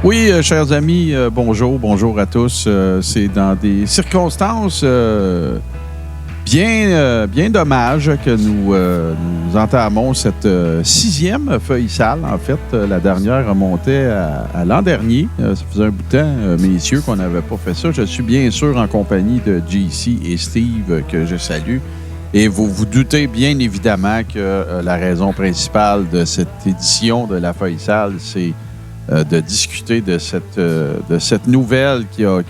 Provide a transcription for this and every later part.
Oui, chers amis, bonjour à tous. C'est dans des circonstances bien dommages que nous entamons cette sixième feuille sale. En fait, la dernière remontait à l'an dernier. Ça faisait un bout de temps, messieurs, qu'on n'avait pas fait ça. Je suis bien sûr en compagnie de JC et Steve, que je salue. Et vous vous doutez bien évidemment que la raison principale de cette édition de la feuille sale, c'est de discuter de cette nouvelle qui a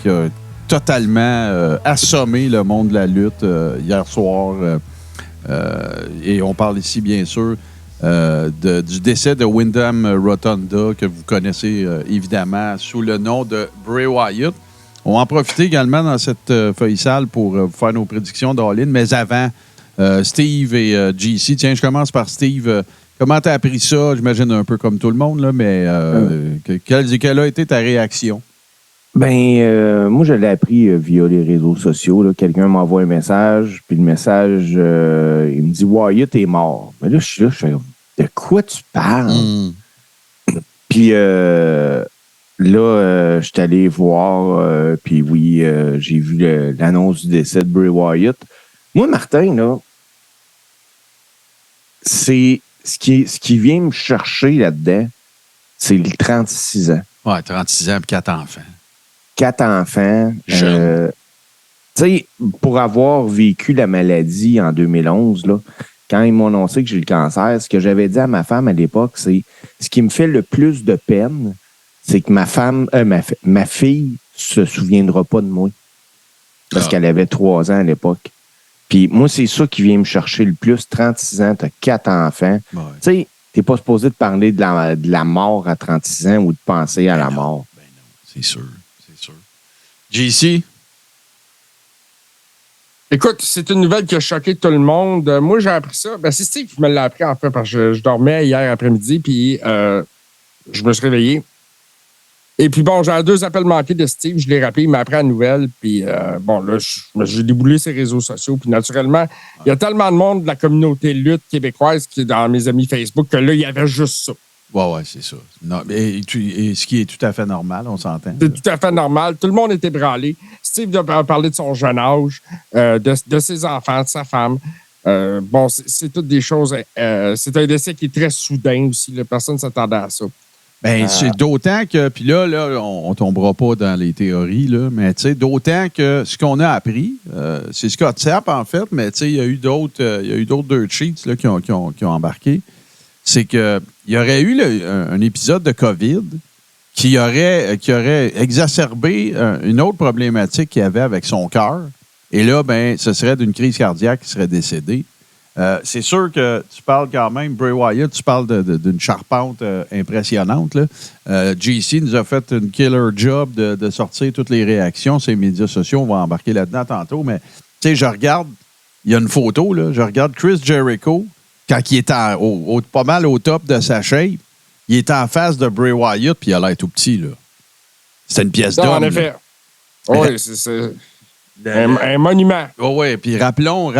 totalement assommé le monde de la lutte hier soir. Et on parle ici, bien sûr, du décès de Wyndham Rotunda, que vous connaissez évidemment sous le nom de Bray Wyatt. On va en profiter également dans cette feuille sale pour faire nos prédictions d'All-In. Mais avant, Steve et JC, tiens, je commence par Steve. Comment t'as appris ça? J'imagine un peu comme tout le monde, là, mais quelle a été ta réaction? Moi, je l'ai appris via les réseaux sociaux. Là. Quelqu'un m'envoie un message, puis le message, il me dit « Wyatt est mort ». Mais là, je fais « De quoi tu parles? Puis là, je suis allé voir, puis oui, j'ai vu l'annonce du décès de Bray Wyatt. Moi, Martin, là, c'est... Ce qui vient me chercher là-dedans, c'est les 36 ans. Ouais, 36 ans et 4 enfants. 4 enfants. Jeune. Tu sais, pour avoir vécu la maladie en 2011, là, quand ils m'ont annoncé que j'ai le cancer, ce que j'avais dit à ma femme à l'époque, c'est ce qui me fait le plus de peine, c'est que ma fille se souviendra pas de moi. Parce qu'elle avait 3 ans à l'époque. Puis moi, c'est ça qui vient me chercher le plus. 36 ans, t'as 4 enfants. Ouais. Tu sais, t'es pas supposé de parler de la mort à 36 ans ou de penser à la mort. Ben non, c'est sûr. JC? Écoute, c'est une nouvelle qui a choqué tout le monde. Moi, j'ai appris ça. C'est Steve qui me l'a appris, en fait, parce que je dormais hier après-midi, puis je me suis réveillé. Et puis bon, j'ai 2 appels manqués de Steve. Je l'ai rappelé, il m'a appris la nouvelle. Puis là, j'ai déboulé ses réseaux sociaux. Puis naturellement, il y a tellement de monde de la communauté lutte québécoise qui est dans mes amis Facebook que là, il y avait juste ça. Ouais, c'est ça. Non, et ce qui est tout à fait normal, on s'entend. C'est tout à fait normal. Tout le monde était ébranlé. Steve a parlé de son jeune âge, de ses enfants, de sa femme. C'est toutes des choses. C'est un décès qui est très soudain aussi. Là. Personne ne s'attendait à ça. C'est d'autant que, puis là, on ne tombera pas dans les théories, là, mais d'autant que ce qu'on a appris, c'est Scott Sapp, en fait, mais il y a eu d'autres dirt sheets là, qui ont embarqué. C'est qu'il y aurait eu un épisode de COVID qui aurait exacerbé une autre problématique qu'il avait avec son cœur. Et là, ce serait d'une crise cardiaque qui serait décédé. C'est sûr que tu parles quand même, Bray Wyatt, tu parles d'une charpente impressionnante. Là. JC nous a fait une killer job de sortir toutes les réactions. Ses médias sociaux, on va embarquer là-dedans tantôt. Mais tu sais, je regarde, il y a une photo, là, je regarde Chris Jericho, quand il est pas mal au top de sa shape, il est en face de Bray Wyatt, puis il a l'air tout petit. Là. C'est une pièce d'homme. En effet. Oui, c'est... Un monument. Oui, puis rappelons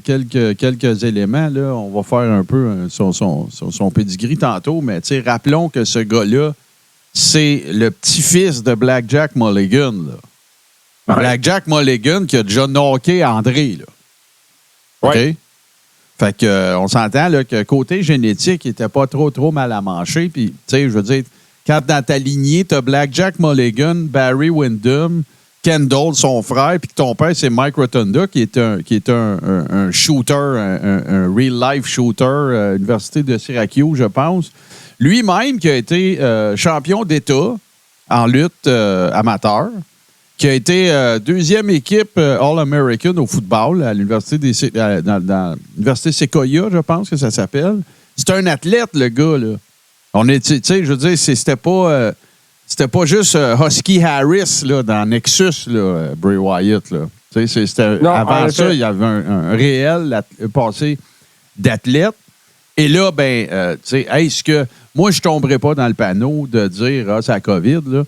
quelques éléments. Là. On va faire un peu son pedigree tantôt, mais rappelons que ce gars-là, c'est le petit-fils de Blackjack Mulligan. Là. Ouais. Blackjack Mulligan qui a déjà knocké André. Là. Oui. OK? Fait que, on s'entend là, que côté génétique, il n'était pas trop mal à manger. Puis, je veux dire, quand dans ta lignée, tu as Blackjack Mulligan, Barry Windham, Kendall, son frère, puis que ton père, c'est Mike Rotunda, qui est un shooter, un real-life shooter à l'Université de Syracuse, je pense. Lui-même, qui a été champion d'État en lutte amateur, qui a été deuxième équipe All-American au football à l'Université dans l'Université Sequoia, je pense que ça s'appelle. C'est un athlète, le gars, là. Je veux dire, c'était pas juste Husky Harris là, dans Nexus, là, Bray Wyatt. Là. Avant ça, il y avait un réel passé d'athlète. Et là, est-ce que moi, je ne tomberais pas dans le panneau de dire c'est la COVID, là.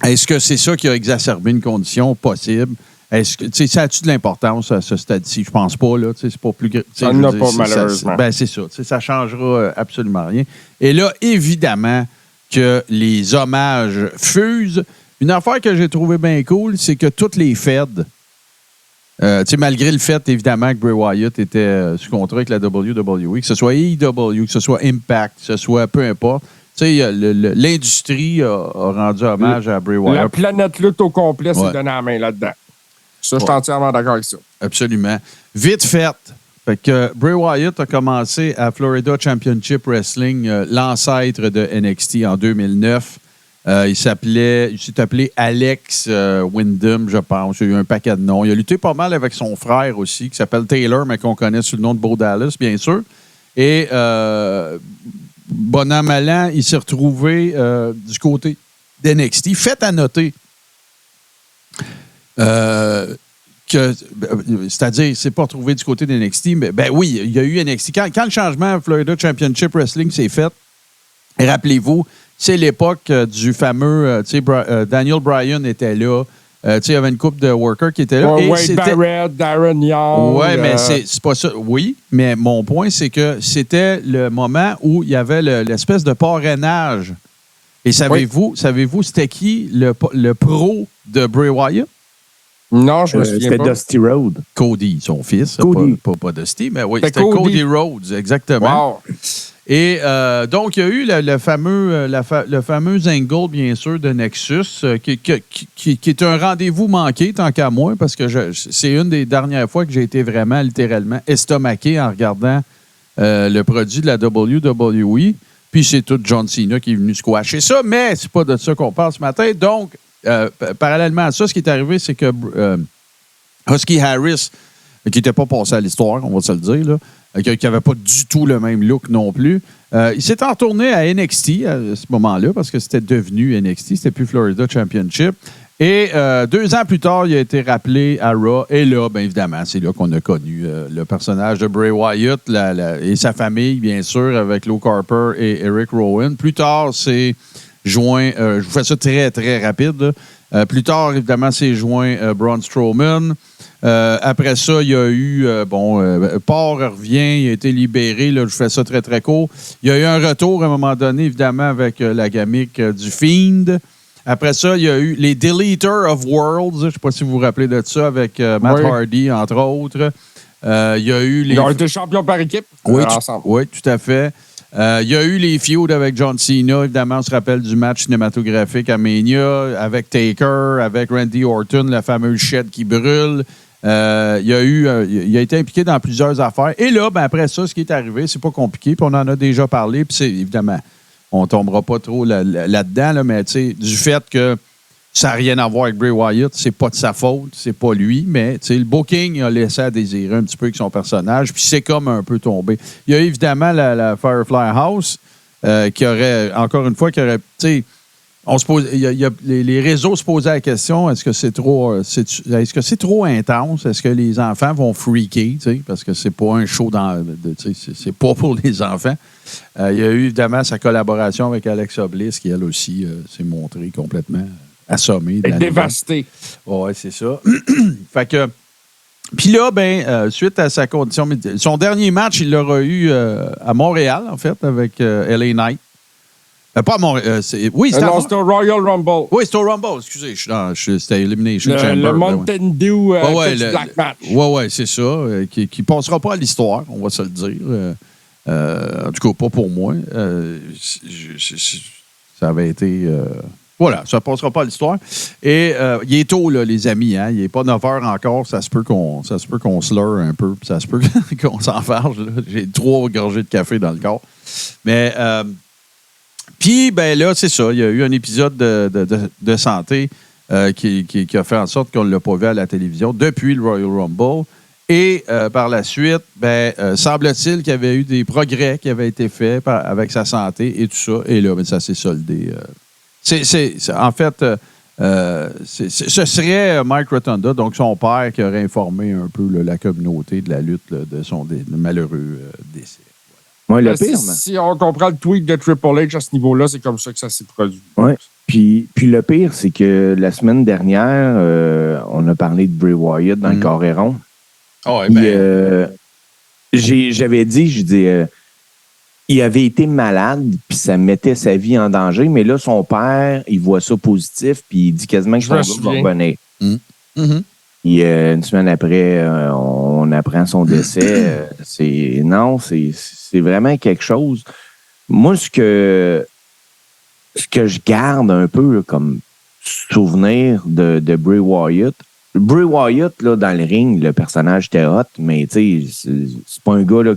Est-ce que c'est ça qui a exacerbé une condition possible? Est-ce que ça a-tu de l'importance à ce stade-ci? Je pense pas, là. C'est pas plus grave. Ça n'a pas, malheureusement. C'est ça. Ça ne changera absolument rien. Et là, évidemment, que les hommages fusent. Une affaire que j'ai trouvé bien cool, c'est que toutes les Feds, malgré le fait, évidemment, que Bray Wyatt était sous contrat avec la WWE, que ce soit AEW, que ce soit Impact, que ce soit peu importe, l'industrie a rendu hommage à Bray Wyatt. La planète lutte au complet s'est Ouais. donné la main là-dedans. Ça, je suis entièrement d'accord avec ça. Absolument. Vite fait. Fait que Bray Wyatt a commencé à Florida Championship Wrestling, l'ancêtre de NXT en 2009. Il s'est appelé Alex Wyndham, je pense. Il a eu un paquet de noms. Il a lutté pas mal avec son frère aussi, qui s'appelle Taylor, mais qu'on connaît sous le nom de Bo Dallas, bien sûr. Et bon an, mal an, il s'est retrouvé du côté d'NXT. Fait à noter c'est-à-dire, il s'est pas retrouvé du côté d'NXT, mais oui, il y a eu NXT. Quand le changement Florida Championship Wrestling s'est fait, rappelez-vous, c'est l'époque du fameux, Daniel Bryan était là. Il y avait une couple de workers qui étaient là. Wade Barrett, Darren Young. Oui, mais c'est pas ça. Oui, mais mon point, c'est que c'était le moment où il y avait l'espèce de parrainage. Et savez-vous, c'était qui le pro de Bray Wyatt? Non, je me souviens c'était pas. Dusty Rhodes. Cody, son fils. Cody. Pas Dusty, mais oui, C'était c'était Cody Rhodes, exactement. Wow. Et donc, il y a eu le fameux angle, bien sûr, de Nexus, qui est un rendez-vous manqué, tant qu'à moi, parce que c'est une des dernières fois que j'ai été vraiment, littéralement, estomaqué en regardant le produit de la WWE. Puis c'est tout John Cena qui est venu squasher ça, mais c'est pas de ça qu'on parle ce matin. Donc, parallèlement à ça, ce qui est arrivé, c'est que Husky Harris, qui n'était pas passé à l'histoire, on va se le dire, là, qui n'avait pas du tout le même look non plus, il s'est en retourné à NXT à ce moment-là, parce que c'était devenu NXT, c'était plus Florida Championship. Et 2 ans plus tard, il a été rappelé à Raw. Et là, bien évidemment, c'est là qu'on a connu le personnage de Bray Wyatt et sa famille, bien sûr, avec Luke Harper et Eric Rowan. Plus tard, c'est joint, je vous fais ça très, très rapide. Plus tard, évidemment, c'est joint Braun Strowman. Après ça, il y a eu, Paul revient, il a été libéré. Là, je fais ça très, très court. Il y a eu un retour à un moment donné, évidemment, avec la gimmick du Fiend. Après ça, il y a eu les Deleter of Worlds. Je ne sais pas si vous vous rappelez de ça, avec Matt Hardy, entre autres. Il y a eu les... Ils ont été champions par équipe ensemble. Oui, tout à fait. Il y a eu les feuds avec John Cena. Évidemment, on se rappelle du match cinématographique à Mania, avec Taker, avec Randy Orton, la fameuse shed qui brûle. Il a été impliqué dans plusieurs affaires. Et là, après ça, ce qui est arrivé, c'est pas compliqué. Puis on en a déjà parlé. Puis c'est évidemment... On ne tombera pas trop là-dedans, là, mais du fait que ça n'a rien à voir avec Bray Wyatt, c'est pas de sa faute, c'est pas lui, mais le booking a laissé à désirer un petit peu avec son personnage, puis c'est comme un peu tombé. Il y a évidemment la Firefly House qui aurait, encore une fois, on se pose, les réseaux se posaient la question, est-ce que c'est trop intense? Est-ce que les enfants vont freaker? Parce que c'est pas un show c'est pas pour les enfants. Il y a eu évidemment sa collaboration avec Alexa Bliss, qui elle aussi s'est montrée complètement assommée. Dévastée. Oui, c'est ça. Fait que. Puis là, suite à sa condition, son dernier match, il l'aura eu à Montréal, en fait, avec LA Knight. Pas à Montréal. C'était c'était au Royal Rumble. Oui, c'était au Rumble, excusez. C'était Elimination Chamber. Le Mountain Dew Black Match. Oui, c'est ça. Qui ne passera pas à l'histoire, on va se le dire. En tout cas, pas pour moi. Ça avait été... voilà, ça ne passera pas à l'histoire. Et il est tôt, là, les amis. Hein? Il n'est pas 9 heures encore. Ça se peut qu'on slur un peu. Ça se peut qu'on s'enfarge. J'ai 3 gorgées de café dans le corps. Mais... Puis, là, c'est ça. Il y a eu un épisode de santé qui a fait en sorte qu'on ne l'a pas vu à la télévision depuis le Royal Rumble. Et par la suite, semble-t-il qu'il y avait eu des progrès qui avaient été faits avec sa santé et tout ça. Et là, ça s'est soldé. En fait, ce serait Mike Rotunda, donc son père, qui aurait informé un peu la communauté de la lutte de son malheureux décès. Ouais, le pire, si on comprend le tweet de Triple H à ce niveau-là, c'est comme ça que ça s'est produit. Oui. Puis le pire, c'est que la semaine dernière, on a parlé de Bray Wyatt dans le Coréron. Oh, j'avais dit, il avait été malade, puis ça mettait sa vie en danger. Mais là, son père, il voit ça positif, puis il dit quasiment que son gars va revenir. Mm-hmm. Et une semaine après, on apprend son décès. C'est vraiment quelque chose. Moi, ce que je garde un peu là, comme souvenir de Bray Wyatt, là, dans le ring, le personnage était hot, mais tu sais, c'est pas un gars là,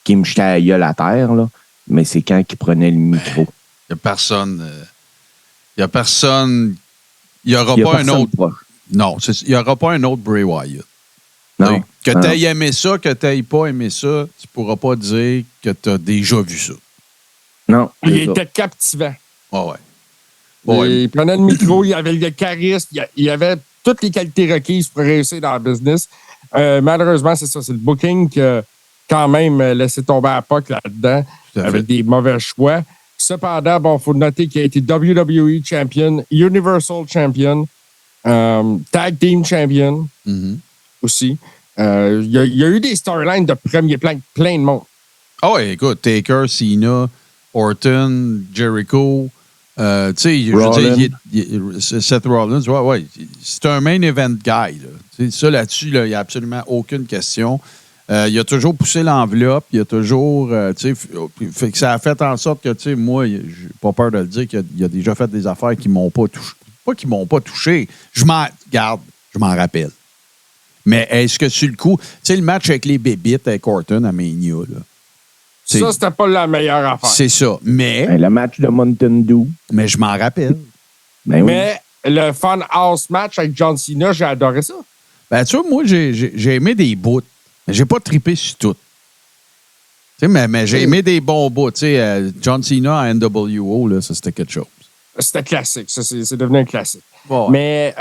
qui me jetait à la gueule à terre, là, mais c'est quand il prenait le micro. Il n'y a personne. Il n'y aura pas un autre. Non, il n'y aura pas un autre Bray Wyatt. Non. Que tu aies aimé ça, que tu n'aies pas aimé ça, tu ne pourras pas dire que tu as déjà vu ça. Non. Il était captivant. Ouais. Il prenait le micro, il avait le charisme, il avait toutes les qualités requises pour réussir dans le business. Malheureusement, c'est ça, c'est le booking qui a quand même laissé tomber à POC là-dedans avec des mauvais choix. Cependant, il faut noter qu'il a été WWE Champion, Universal Champion, Tag Team Champion aussi. Il y a eu des storylines de premier plan, plein de monde. Ah oui, écoute, Taker, Cena, Orton, Jericho, tu sais, je veux dire, Seth Rollins, ouais, c'est un main event guy. Là. Ça, là-dessus, il n'y a absolument aucune question. Il a toujours poussé l'enveloppe, il a toujours, fait que ça a fait en sorte que, tu sais, moi, j'ai pas peur de le dire, qu'il a déjà fait des affaires qui m'ont pas touché. Pas qui m'ont pas touché. Je m'en rappelle. Mais est-ce que sur le coup, tu sais, le match avec les bébites avec Orton à Mania, là. Ça, c'était pas la meilleure affaire. C'est ça. Mais. Le match de Mountain Dew. Mais je m'en rappelle. Mais le Fun House match avec John Cena, j'ai adoré ça. Ben, tu vois, moi, j'ai aimé des bouts. Mais j'ai pas trippé sur tout. Tu sais, mais j'ai aimé des bons bouts. Tu sais, John Cena à NWO, là, ça, c'était quelque chose. C'était classique. Ça, c'est devenu un classique. Ouais. Mais,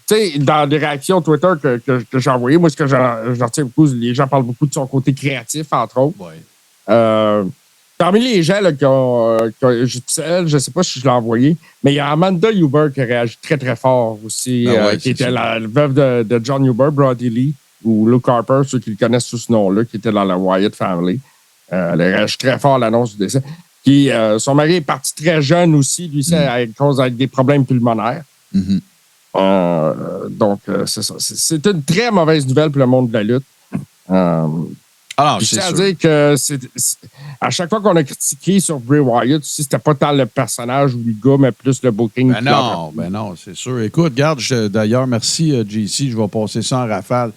tu sais, dans les réactions Twitter que j'ai envoyées, moi, ce que j'en retiens beaucoup, les gens parlent beaucoup de son côté créatif, entre autres. Ouais. Parmi les gens là, je ne sais pas si je l'ai envoyé, mais il y a Amanda Huber qui a réagi très, très fort aussi, qui était la veuve de John Huber, Brody Lee, ou Luke Harper, ceux qui le connaissent sous ce nom-là, qui était dans la Wyatt Family. Elle a réagi très fort à l'annonce du décès. Puis, son mari est parti très jeune aussi, lui, à cause avec des problèmes pulmonaires. Donc, c'est ça. C'est une très mauvaise nouvelle pour le monde de la lutte. Je tiens à dire que à chaque fois qu'on a critiqué sur Bray Wyatt, c'était pas tant le personnage ou le gars, mais plus le booking. Ben non, c'est sûr. Écoute, regarde, d'ailleurs, merci JC, je vais passer ça en rafale.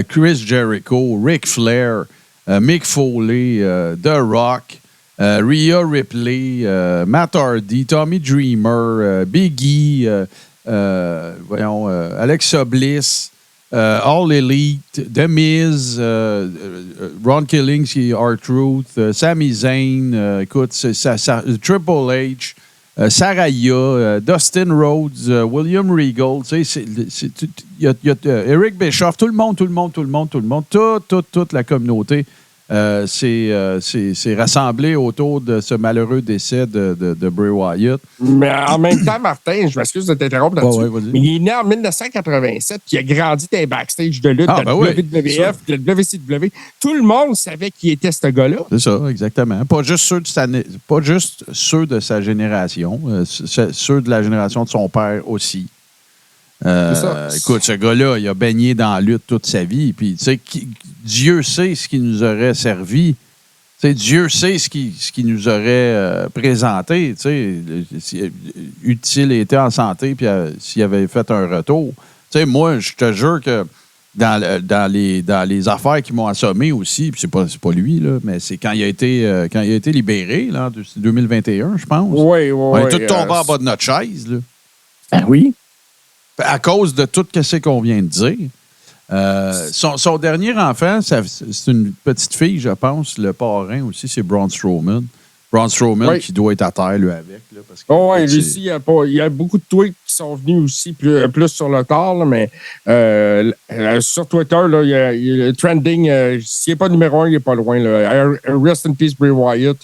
Chris Jericho, Ric Flair, Mick Foley, The Rock, Rhea Ripley, Matt Hardy, Tommy Dreamer, Big E, Alexa Bliss, All Elite, The Miz, Ron Killings qui est R-Truth, Sami Zayn, écoute, Triple H, Saraya, Dustin Rhodes, William Regal, tu sais, il y a Eric Bischoff, tout le monde, toute la communauté s'est rassemblée autour de ce malheureux décès de Bray Wyatt. Mais en même temps, Martin, je m'excuse de t'interrompre là-dessus, mais il est né en 1987 puis il a grandi dans les backstage de lutte de WWF, de WCW. Tout le monde savait qui était ce gars-là. C'est ça, exactement. Pas juste ceux de sa génération, ceux de la génération de son père aussi. Écoute, ce gars-là, il a baigné dans la lutte toute sa vie. Puis, tu sais, Dieu sait ce qui nous aurait servi. Tu sais, Dieu sait ce qui nous aurait présenté. Tu sais, utile était en santé, puis s'il avait fait un retour. Tu sais, moi, je te jure que dans les affaires qui m'ont assommé aussi, puis c'est pas lui, là, mais c'est quand il a été libéré, là, en 2021, je pense. Oui. On est tous tombés en bas de notre chaise, là. Ah oui? À cause de tout ce qu'on vient de dire. Son dernier enfant, c'est une petite fille, je pense. Le parrain aussi, c'est Braun Strowman. Braun Strowman qui doit être à terre, lui, avec. Là, parce que, lui aussi, il y a beaucoup de tweets qui sont venus aussi plus sur le tard, là, mais sur Twitter, là, il y a le trending. S'il n'est pas numéro 1, il n'est pas loin. Là. Rest in peace, Bray Wyatt.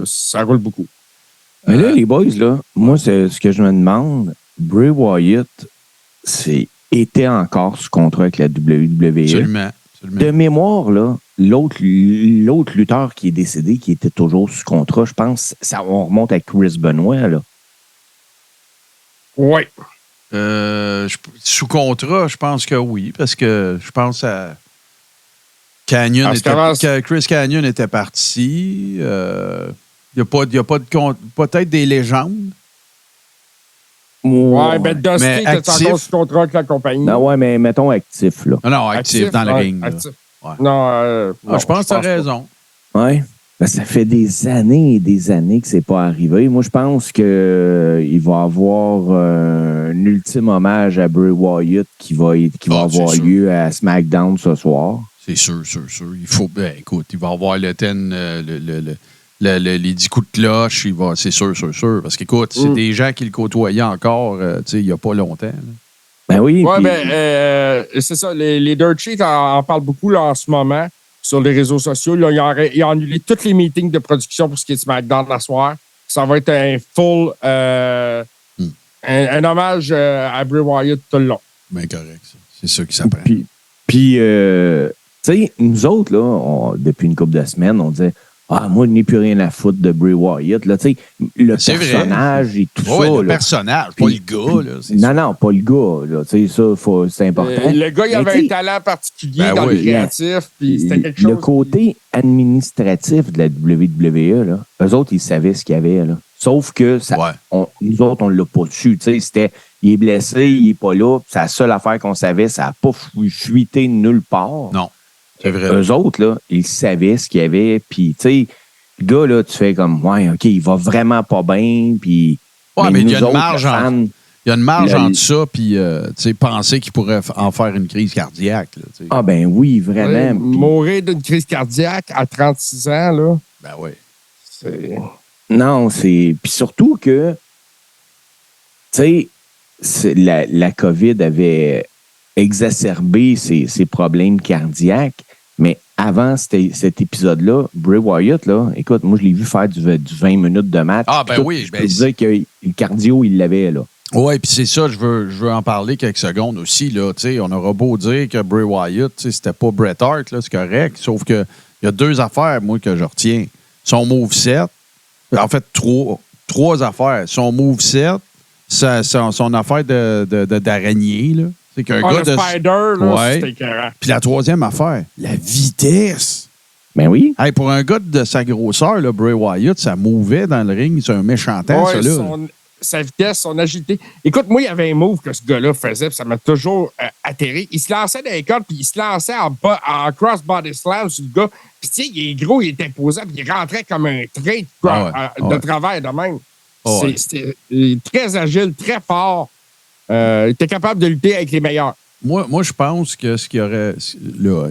Ça roule beaucoup. Mais là, les boys, là, moi, c'est ce que je me demande. Bray Wyatt, était encore sous contrat avec la WWE. Absolument. De mémoire, là, l'autre lutteur qui est décédé, qui était toujours sous contrat, je pense, on remonte à Chris Benoit, là. Oui. Sous contrat, je pense que oui, parce que je pense à Canyon Chris Canyon était parti. Il n'y a pas de compte. Peut-être des légendes. Ouais, ben Dusty mais était encore sous contrat avec la compagnie. Non, ouais, mais mettons actif, là. Non, actif dans le ring. Actif. Ouais. Non, je pense que tu as raison. Oui. Ben, ça fait des années et des années que c'est pas arrivé. Moi, je pense qu'il va y avoir un ultime hommage à Bray Wyatt qui va avoir lieu à SmackDown ce soir. C'est sûr. Il faut. Ben, écoute, il va avoir les 10 coups de cloche. C'est sûr. Parce qu'écoute, c'est des gens qui le côtoyaient encore il n'y a pas longtemps. Là. Ben oui. Oui, c'est ça. Les Dirt Sheets en parlent beaucoup là, en ce moment sur les réseaux sociaux. Là, ils ont annulé tous les meetings de production pour ce qui est SmackDown la soirée. Ça va être un full. Un hommage à Bray Wyatt tout le long. Bien correct, ça. C'est ça qui s'apprend. Puis tu sais, nous autres, là, depuis une couple de semaines, on disait moi, je n'ai plus rien à foutre de Bray Wyatt. Là, le personnage et tout ça. Le personnage, pas le gars. Là, non, pas le gars. Là, ça, c'est important. Le gars, il avait un talent particulier dans le créatif. Puis c'était quelque chose. Le côté administratif de la WWE, là, eux autres, ils savaient ce qu'il y avait. Là. Sauf que nous autres, on ne l'a pas su. C'était, il est blessé, il n'est pas là. C'est la seule affaire qu'on savait. Ça n'a pas fuité nulle part. Non. C'est vrai. Eux autres, là, ils savaient ce qu'il y avait. Puis, tu sais, le gars, là, tu fais comme, OK, il va vraiment pas bien. Puis, mais il y a une marge entre ça, puis, tu sais, penser qu'il pourrait en faire une crise cardiaque. Là, ben oui, vraiment. Mourir d'une crise cardiaque à 36 ans, là. Ben oui. Non, c'est. Puis surtout que, tu sais, la COVID avait exacerbé ses problèmes cardiaques. Mais avant cet épisode-là, Bray Wyatt, là, écoute, moi, je l'ai vu faire du 20 minutes de match. Ah, ben oui. Je peux dire que le cardio, il l'avait, là. Oui, puis c'est ça, je veux en parler quelques secondes aussi. Là, on aura beau dire que Bray Wyatt, c'était pas Bret Hart, là, c'est correct. Sauf qu'il y a 2 affaires, moi, que je retiens. Son moveset, en fait, 3 affaires. Son moveset, son affaire d'araignée, là. C'est qu'un gars de spider, là, c'était écœurant. Puis la 3e affaire, la vitesse. Ben oui. Hey, pour un gars de sa grosseur, là, Bray Wyatt, ça mouvait dans le ring. C'est un méchant temps, ça, là. Sa vitesse, son agilité. Écoute, moi, il y avait un move que ce gars-là faisait, puis ça m'a toujours atterré. Il se lançait dans les cordes, puis il se lançait en cross-body slam sur le gars. Puis, tu sais, il est gros, il est imposant, puis il rentrait comme un train de travers de même. C'était très agile, très fort. Il était capable de lutter avec les meilleurs. Moi, je pense que ce qu'il y aurait. Là,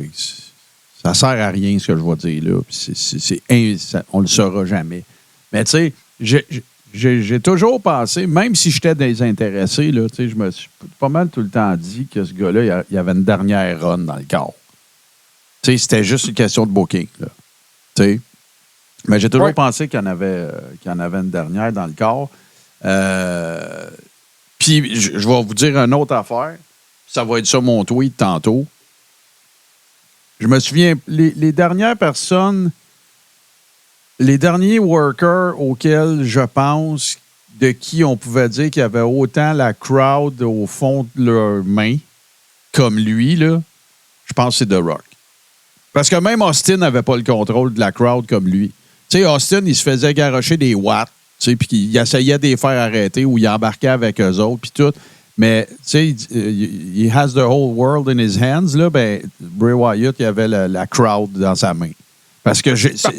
ça sert à rien, ce que je vais dire là. On le saura jamais. Mais tu sais, j'ai toujours pensé, même si j'étais désintéressé, là, je me suis pas mal tout le temps dit que ce gars-là, il y avait une dernière run dans le corps. C'était juste une question de booking. Là. Mais j'ai toujours pensé qu'il y en avait une dernière dans le corps. Puis, je vais vous dire une autre affaire. Ça va être ça mon tweet tantôt. Je me souviens, les dernières personnes, les derniers workers auxquels je pense, de qui on pouvait dire qu'il y avait autant la crowd au fond de leurs mains, comme lui, là, je pense que c'est The Rock. Parce que même Austin n'avait pas le contrôle de la crowd comme lui. Tu sais, Austin, il se faisait garrocher des watts. Puis il essayait de les faire arrêter ou il embarquait avec eux autres, puis tout. Mais, tu sais, he has the whole world in his hands. Là, ben, Bray Wyatt, il avait la crowd dans sa main. Parce que,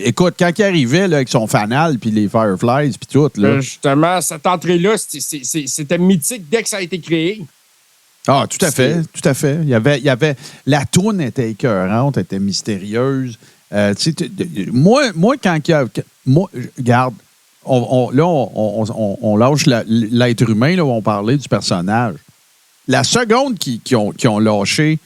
écoute, quand il arrivait là, avec son fanal, puis les Fireflies, puis tout. Là, justement, cette entrée-là, c'était mythique dès que ça a été créé. Ah, tout à fait. Il y avait la toune était écœurante, était mystérieuse. Moi, quand il y a... Moi, regarde, on lâche l'être humain, là, où on parlait du personnage. La seconde qui ont lâché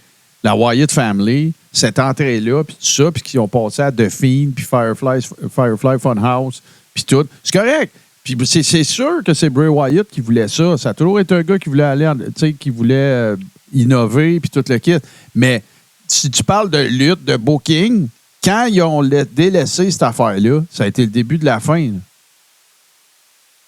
la Wyatt Family, cette entrée-là, puis tout ça, puis qui ont passé à The Fiend, puis Firefly Funhouse, puis tout, c'est correct. Puis c'est sûr que c'est Bray Wyatt qui voulait ça. Ça a toujours été un gars qui voulait aller, qui voulait innover, puis tout le kit. Mais si tu parles de lutte, de booking, quand ils ont délaissé cette affaire-là, ça a été le début de la fin. Là.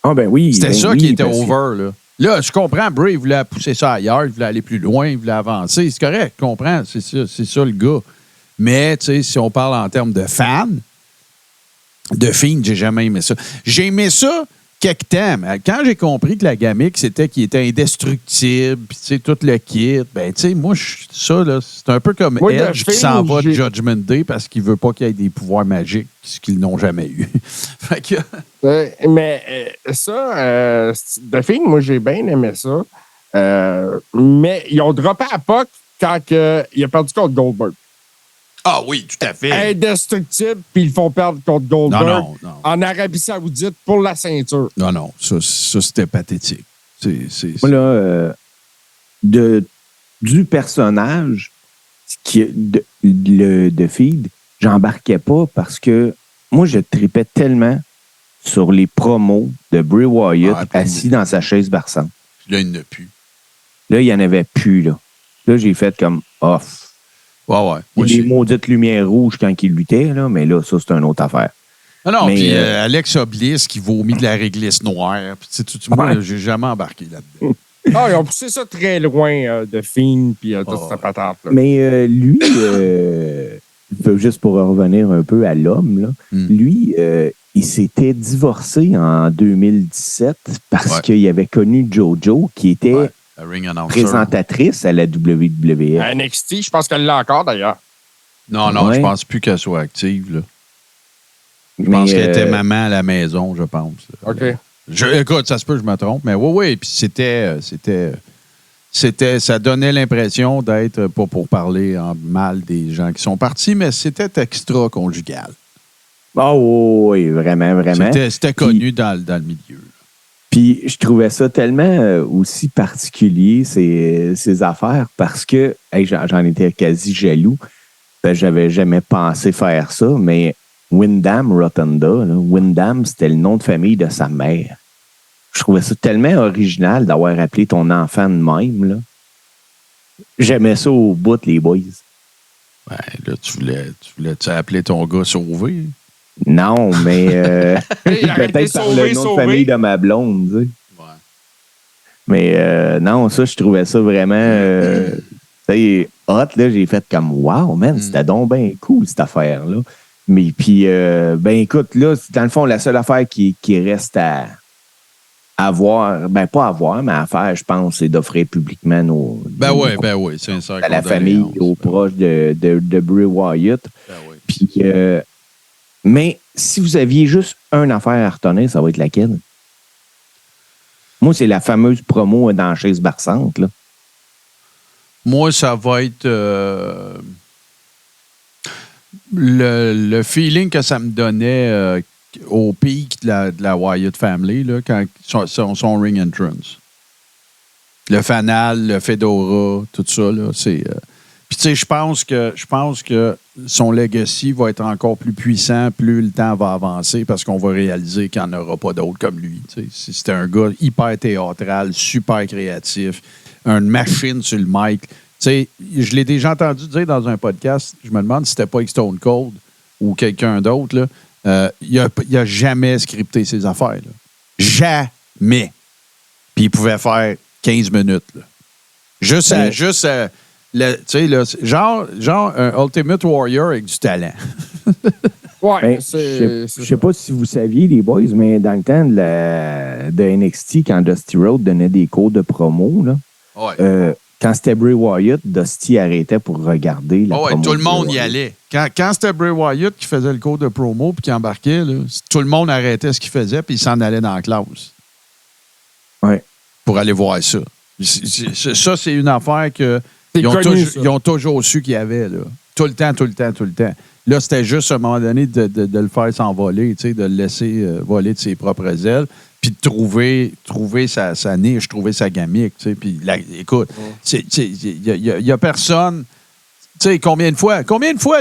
Ah, ben oui. C'était ben ça oui, qui était parce que- over. Là, je comprends, Bray, il voulait pousser ça ailleurs, il voulait aller plus loin, il voulait avancer. C'est correct, je comprends, c'est ça le gars. Mais, tu sais, si on parle en termes de fans, de Fiend, j'ai jamais aimé ça. J'ai aimé ça quelque temps. Mais quand j'ai compris que la gamique, c'était qu'il était indestructible, puis, tu sais, tout le kit, ben, tu sais, moi, ça, là, c'est un peu comme Moi, de Edge qui Fiend, s'en va de j'ai- Judgment Day parce qu'il veut pas qu'il y ait des pouvoirs magiques, ce qu'ils n'ont jamais eu. Fait que... Mais ça, The Fiend, moi, j'ai bien aimé ça. Mais ils ont droppé à POC quand il a perdu contre Goldberg. Ah oui, tout à fait. Indestructible, puis ils le font perdre contre Goldberg Non. en Arabie Saoudite pour la ceinture. Non, ça c'était pathétique. Moi, là, du personnage de Feed, j'embarquais pas parce que moi, je tripais tellement sur les promos de Bray Wyatt assis dans sa chaise berçante. Là, il n'y en a plus. Là, il n'y en avait plus. Là, j'ai fait comme off. Ouais. Moi, Les maudites lumières rouges quand il luttait, là, mais là, ça, c'est une autre affaire. Non, Mais, puis Alex Bliss qui vomit de la réglisse noire. Puis, moi, j'ai jamais embarqué là-dedans. Ah, ils ont poussé ça très loin de Fiend puis toute cette patente-là. Mais lui, juste pour revenir un peu à l'homme, là, lui, il s'était divorcé en 2017 parce qu'il avait connu JoJo, qui était présentatrice à la WWE. À NXT, je pense qu'elle l'a encore d'ailleurs. Non, je pense plus qu'elle soit active. Là. Je Mais, pense qu'elle était maman à la maison, je pense. OK. Écoute, ça se peut, je me trompe, mais oui, puis ça donnait l'impression d'être, pas pour parler en mal des gens qui sont partis, mais c'était extra-conjugal. Oh oui, vraiment. C'était connu dans le milieu. Puis je trouvais ça tellement aussi particulier, ces affaires, parce que j'en étais quasi jaloux. J'avais jamais pensé faire ça, mais Wyndham Rotunda, Wyndham, c'était le nom de famille de sa mère. Je trouvais ça tellement original d'avoir appelé ton enfant de même. Là. J'aimais ça au bout, les boys. Ben, là, tu voulais appeler ton gars Sauvé? Non, mais peut-être par le nom de famille de ma blonde. Tu sais. Ouais. Mais non, ça, je trouvais ça vraiment hot. Là, j'ai fait comme wow, man, c'était donc bien cool cette affaire-là. Mais puis, ben écoute, là, dans le fond, la seule affaire qui reste à voir, ben pas à voir, mais à faire, je pense, c'est d'offrir publiquement nos. Ben oui, c'est un cercle à la famille, aux proches de Bray Wyatt. Ben oui. Puis, mais si vous aviez juste une affaire à retenir, ça va être laquelle? Moi, c'est la fameuse promo dans la chaise berçante, là. Moi, ça va être le feeling que ça me donnait au pic de la Wyatt Family, là, quand son ring entrance. Le fanal, le Fedora, tout ça, là, c'est... Puis, tu sais, je pense que son legacy va être encore plus puissant plus le temps va avancer parce qu'on va réaliser qu'il n'y en aura pas d'autres comme lui. C'était un gars hyper théâtral, super créatif, une machine sur le mic. Tu sais, je l'ai déjà entendu dire dans un podcast, je me demande si c'était pas avec Stone Cold ou quelqu'un d'autre, là. Il a jamais scripté ses affaires. Là. Jamais. Puis il pouvait faire 15 minutes. Là. Juste genre un Ultimate Warrior avec du talent. Ouais, Ben, je sais pas si vous saviez, les boys, mais dans le temps de NXT, quand Dusty Rhodes donnait des cours de promo, là, quand c'était Bray Wyatt, Dusty arrêtait pour regarder la promo. Tout le monde y allait. Quand c'était Bray Wyatt qui faisait le cours de promo puis qui embarquait, là, tout le monde arrêtait ce qu'il faisait puis il s'en allait dans la classe. Ouais. Pour aller voir ça. Ça, c'est une affaire que ils ont toujours su qu'il y avait. Là. Tout le temps. Là, c'était juste à un moment donné de le faire s'envoler, de le laisser voler de ses propres ailes, puis de trouver sa niche, trouver sa gamique. Puis écoute, il y a personne... Tu sais, combien de fois,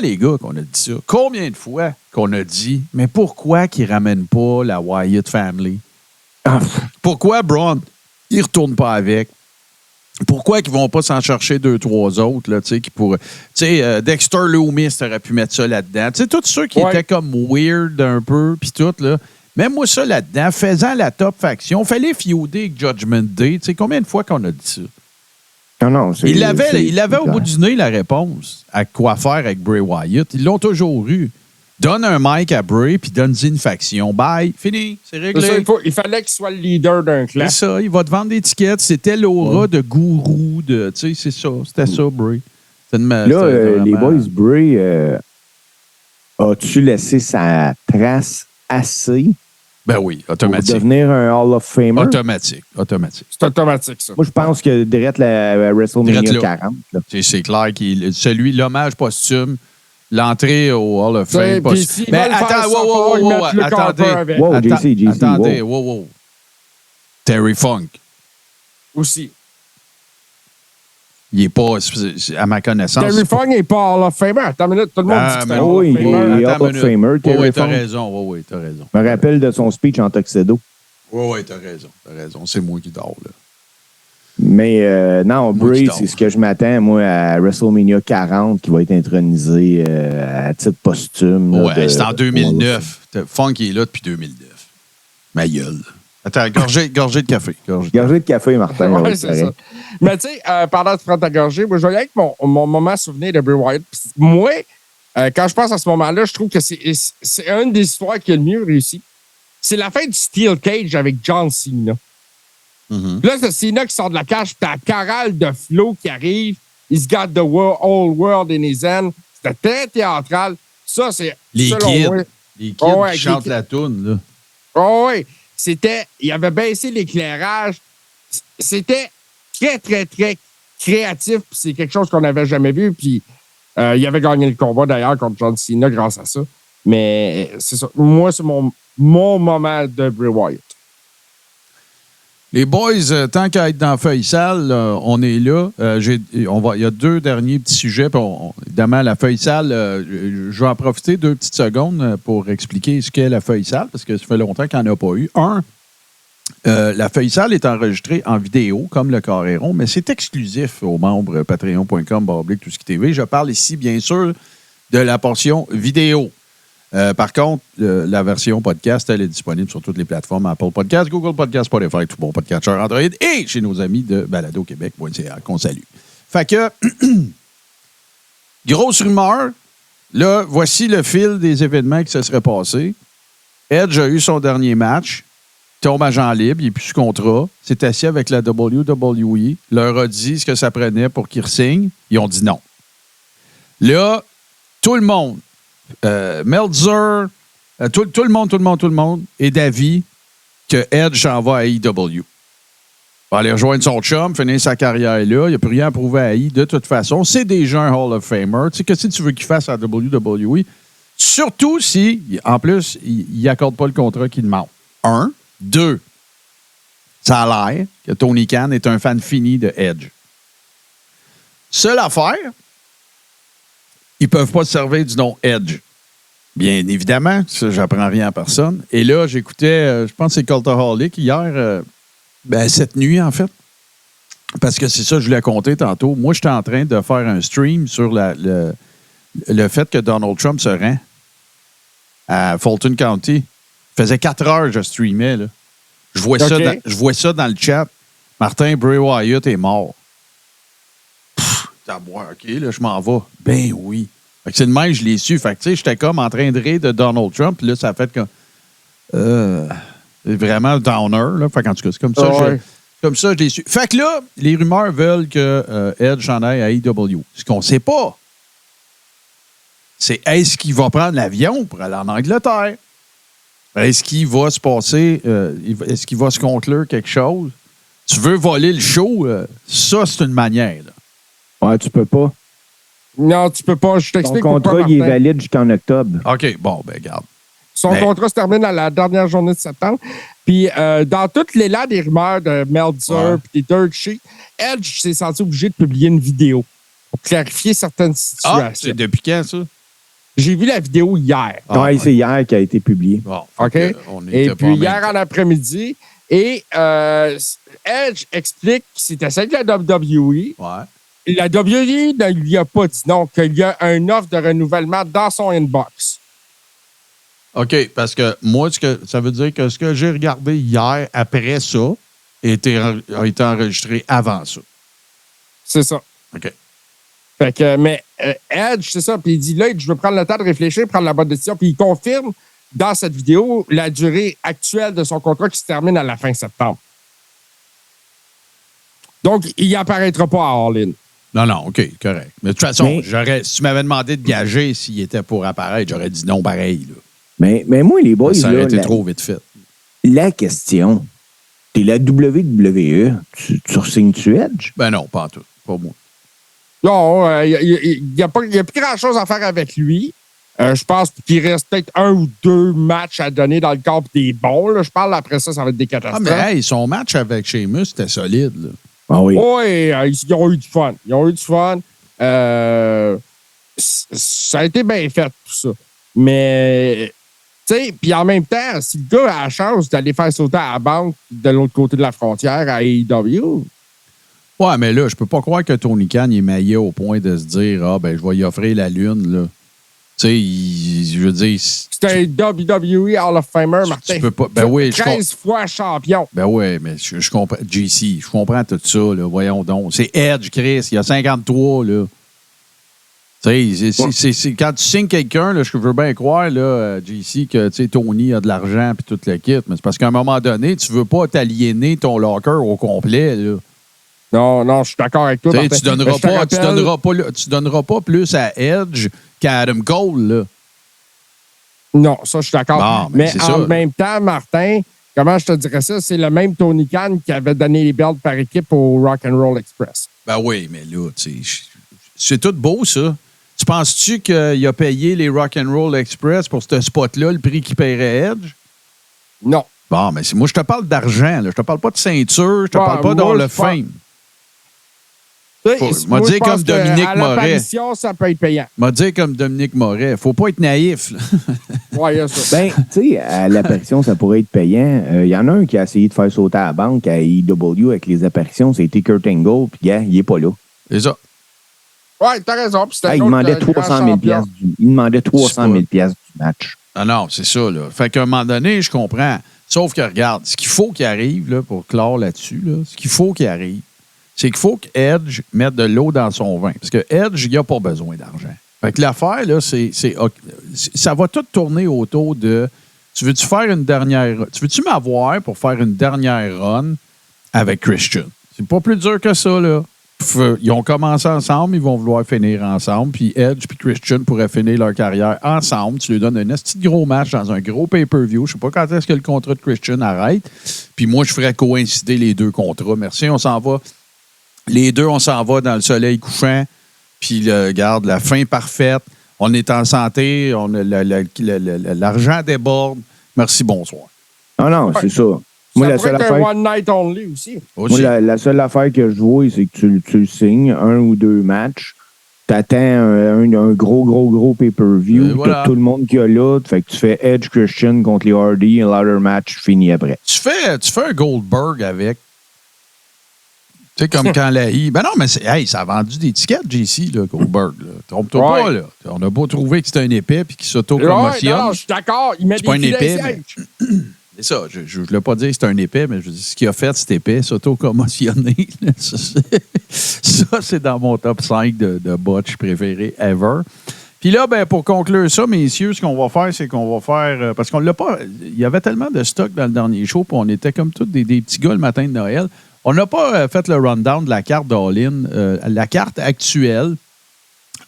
les gars, qu'on a dit ça? Combien de fois qu'on a dit, mais pourquoi qu'ils ne ramènent pas la Wyatt Family? Pourquoi Braun, il ne retourne pas avec? Pourquoi qu'ils vont pas s'en chercher 2-3 autres, là, tu sais, qui pourraient. Tu sais, Dexter Loomis, t'aurais pu mettre ça là-dedans. Tu sais, tous ceux qui étaient comme weird un peu, puis tout, là. Mets-moi ça là-dedans, faisant la top faction. Fallait feuder avec Judgment Day. Tu sais, combien de fois qu'on a dit ça? Non, il avait au bout du nez la réponse à quoi faire avec Bray Wyatt. Ils l'ont toujours eu. Donne un mic à Bray, puis donne-y une faction. Bye, fini, c'est réglé. Ça, il fallait qu'il soit le leader d'un clan. C'est ça, il va te vendre des tickets. C'était l'aura de gourou. Tu sais, c'est ça. C'était ça, Bray. Là, les boys, Bray, as-tu laissé sa trace assez? Ben oui, automatique. Pour devenir un Hall of Famer? Automatique. C'est automatique, ça. Moi, je pense que direct la WrestleMania 40. Là. C'est clair qu'il l'hommage posthume, l'entrée au Hall of Fame. Mais attends, attendez, wow. Terry Funk. Aussi. Il n'est pas, à ma connaissance. Terry Funk n'est pas Hall of Famer. Attends une minute, tout le monde dit que c'est oui, il est Hall of Famer. Oui, t'as raison. Oui, t'as raison. Je me rappelle de son speech en tuxedo. Oui, t'as raison. C'est moi qui dors, là. Mais non, Bray, c'est ce que je m'attends, moi, à WrestleMania 40, qui va être intronisé à titre posthume. Ouais, c'est en 2009. Funk est là depuis 2009. Ma gueule. Attends, gorgée de café. Gorgée de café, Martin. Oui, c'est ça. Mais tu sais, pendant que tu prends ta gorgée, moi, je vais y aller avec mon moment souvenir de Bray Wyatt. Moi, quand je pense à ce moment-là, je trouve que c'est une des histoires qui a le mieux réussi. C'est la fin du Steel Cage avec John Cena. Mm-hmm. Là, c'est Cena qui sort de la cage, puis t'as la chorale de Flo qui arrive. He's got the whole world in his hand. C'était très théâtral. Ça, c'est... Les kids qui chantent la toune, là. Oh, oui. Il avait baissé l'éclairage. C'était très, très, très créatif. Puis c'est quelque chose qu'on n'avait jamais vu. Puis il avait gagné le combat, d'ailleurs, contre John Cena grâce à ça. Mais c'est ça. Moi, c'est mon moment de Bray Wyatt. Les boys, tant qu'à être dans feuille sale, on est là. Il y a 2 derniers petits sujets. Évidemment, la feuille sale, je vais en profiter 2 petites secondes pour expliquer ce qu'est la feuille sale, parce que ça fait longtemps qu'il n'y en a pas eu. La feuille sale est enregistrée en vidéo, comme le Carré-Rond, mais c'est exclusif aux membres patreon.com/tout-ce-qui-tv. Je parle ici, bien sûr, de la portion vidéo. Par contre, la version podcast, elle est disponible sur toutes les plateformes Apple Podcasts, Google Podcasts, Spotify, tout bon podcatcher Android et chez nos amis de baladoquebec.ca qu'on salue. Fait que, grosse rumeur, là, voici le fil des événements qui se seraient passés. Edge a eu son dernier match, tombe agent libre, il n'est plus sous contrat, s'est assis avec la WWE, leur a dit ce que ça prenait pour qu'ils re-signent. Ils ont dit non. Là, tout le monde, Meltzer, tout le monde est d'avis que Edge s'en va à AEW. Il va aller rejoindre son chum, finir sa carrière là. Il n'y a plus rien à prouver à AEW de toute façon. C'est déjà un Hall of Famer. Tu sais, qu'est-ce que tu veux qu'il fasse à WWE? Surtout si, en plus, il n'accorde pas le contrat qu'il demande. 1. 2. Ça a l'air que Tony Khan est un fan fini de Edge. Seule affaire, ils ne peuvent pas se servir du nom Edge. Bien évidemment, ça, j'apprends rien à personne. Et là, j'écoutais, je pense que c'est Cultaholic hier, cette nuit, en fait. Parce que c'est ça que je voulais compter tantôt. Moi, j'étais en train de faire un stream sur le fait que Donald Trump se rend à Fulton County. Ça faisait 4 heures que je streamais. Là. Je vois ça dans le chat. Martin, Bray Wyatt est mort. OK, là, je m'en vais. Ben oui. Fait que c'est de même, je l'ai su. Fait que, tu sais, j'étais comme en train de rire de Donald Trump. Puis là, ça a fait comme... vraiment downer, là. Fait qu'en tout cas, c'est comme ça. Comme ça, je l'ai su. Fait que là, les rumeurs veulent que Edge s'en aille à AEW. Ce qu'on ne sait pas, c'est est-ce qu'il va prendre l'avion pour aller en Angleterre? Est-ce qu'il va se passer... est-ce qu'il va se conclure quelque chose? Tu veux voler le show? Ça, c'est une manière, là. Ouais, tu peux pas. Non, tu peux pas. Je t'explique pourquoi. Ton contrat, il est valide jusqu'en octobre. OK, bon, ben garde. Son contrat se termine à la dernière journée de septembre. Puis, dans toute l'élan des rumeurs de Meltzer et des Dirt Sheet, Edge s'est senti obligé de publier une vidéo pour clarifier certaines situations. Ah, c'est depuis quand, ça? J'ai vu la vidéo hier. C'est hier qui a été publiée. Bon, OK? Et puis, hier en après-midi, Et Edge explique que c'était celle de la WWE. Ouais. La WWE ne lui a pas dit non, qu'il y a un offre de renouvellement dans son inbox. OK, parce que moi, ça veut dire que ce que j'ai regardé hier, après ça, a été enregistré avant ça. C'est ça. OK. Fait que, mais Edge, c'est ça. Puis il dit là, je veux prendre le temps de réfléchir, prendre la bonne décision. Puis il confirme dans cette vidéo la durée actuelle de son contrat qui se termine à la fin septembre. Donc, il n'apparaîtra pas à All-In. Non, OK, correct. Mais de toute façon, si tu m'avais demandé de gager s'il était pour apparaître, j'aurais dit non pareil. Là. Mais moi, les boys, ça aurait été trop vite fait. La question, t'es la WWE, tu re-signes-tu Edge? Ben non, pas en tout. Pas moi. Non, il n'y a plus grand-chose à faire avec lui. Je pense qu'il reste peut-être 1 ou 2 matchs à donner dans le corps des bons. Là. Je parle après ça va être des catastrophes. Ah, mais hey, son match avec Sheamus, c'était solide. Là. Ah oui. Oui, ils ont eu du fun. Ça a été bien fait, tout ça. Mais, tu sais, puis en même temps, si le gars a la chance d'aller faire sauter à la banque de l'autre côté de la frontière à AEW. Ouais, mais là, je peux pas croire que Tony Khan est maillé au point de se dire « Ah, ben, je vais y offrir la lune, là. » Tu sais, je veux dire... C'est un WWE Hall of Famer, Martin. Tu peux pas... Ben oui, 13 fois champion. Ben oui, mais je comprends... JC, je comprends tout ça, là. Voyons donc. C'est Edge, Chris. Il y a 53, là. Tu sais, quand tu signes quelqu'un, là, je veux bien croire, là, JC, que Tony a de l'argent et tout le kit, mais c'est parce qu'à un moment donné, tu veux pas t'aliéner ton locker au complet, là. Non, je suis d'accord avec toi. Tu donneras pas plus à Edge qu'à Adam Cole, là. Non, ça, je suis d'accord. Bon, mais en même temps, Martin, comment je te dirais ça? C'est le même Tony Khan qui avait donné les belts par équipe au Rock'n'Roll Express. Ben oui, mais là, tu sais, c'est tout beau, ça. Tu penses-tu qu'il a payé les Rock'n'Roll Express pour ce spot-là, le prix qu'il paierait Edge? Non. Bon, mais moi, je te parle d'argent, là. Je te parle pas de ceinture, je te parle pas dans le fame. M'a dit comme Dominique Moret. Ça peut être payant. M'a dit comme Dominique Moret. Faut pas être naïf. Oui, il y a ça. Ben, tu sais, à l'apparition, ça pourrait être payant. Il y en a un qui a essayé de faire sauter à la banque à AEW avec les apparitions. C'était Kurt Angle, puis gars, il est pas là. C'est ça. Oui, t'as raison. Il demandait 300 000 $. Il demandait 300 000 $ du match. Ah non, c'est ça, là. Fait qu'à un moment donné, je comprends. Sauf que, regarde, ce qu'il faut qu'il arrive, là, pour clore là-dessus, là, ce qu'il faut qu'il arrive, c'est qu'il faut qu'Edge mette de l'eau dans son vin. Parce que Edge, il n'a pas besoin d'argent. Fait que l'affaire, là, ça va tout tourner autour de tu veux-tu m'avoir pour faire une dernière run avec Christian? C'est pas plus dur que ça, là. Ils ont commencé ensemble, ils vont vouloir finir ensemble, puis Edge et Christian pourraient finir leur carrière ensemble. Tu lui donnes un esti de gros match dans un gros pay-per-view. Je sais pas quand est-ce que le contrat de Christian arrête. Puis moi, je ferais coïncider les deux contrats. Merci, on s'en va. Les deux, on s'en va dans le soleil couchant. Puis, regarde, la fin parfaite. On est en santé. L'argent déborde. Merci, bonsoir. Ah non, c'est ça. Moi, ça pourrait être un one night only aussi. Moi, la seule affaire que je vois, c'est que tu le signes, 1 ou 2 matchs. T'attends un gros pay-per-view. Voilà. T'as tout le monde qui a là. Fait que tu fais Edge Christian contre les Hardy, un ladder match fini après. Tu fais un Goldberg avec. Tu sais, comme quand la I. Ben non, mais ça a vendu des tickets, JC, là, Goldberg. Là. Trompe-toi pas, là. On a beau trouver que c'est un épais puis qu'il s'auto-promotionne. Non, je suis d'accord. Il met c'est pas un des épais, mais... C'est ça. Je ne voulais pas dire que c'est un épais, mais je dis ce qu'il a fait, cet épais, s'auto-commotionner. Ça, c'est dans mon top 5 de botch préférés ever. Puis là, ben, pour conclure ça, messieurs, ce qu'on va faire, c'est qu'on va faire... parce qu'on l'a pas... Il y avait tellement de stock dans le dernier show, puis on était comme tous des petits gars le matin de Noël. On n'a pas fait le rundown de la carte d'All-In. La carte actuelle,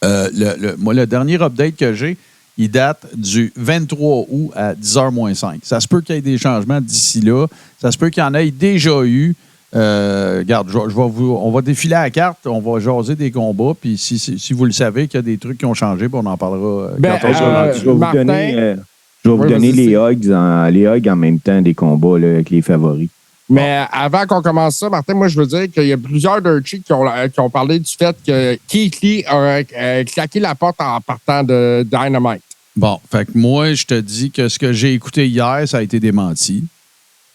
moi, le dernier update que j'ai, il date du 23 août à 10h-5. Ça se peut qu'il y ait des changements d'ici là. Ça se peut qu'il y en ait déjà eu. Regarde, on va défiler à la carte, on va jaser des combats, puis si vous le savez qu'il y a des trucs qui ont changé, on en parlera. Je vais vous donner les hugs en même temps des combats là, avec les favoris. Mais avant qu'on commence ça, Martin, moi, je veux dire qu'il y a plusieurs Dirt Sheets qui ont parlé du fait que Keith Lee a claqué la porte en partant de Dynamite. Bon, fait que moi, je te dis que ce que j'ai écouté hier, ça a été démenti.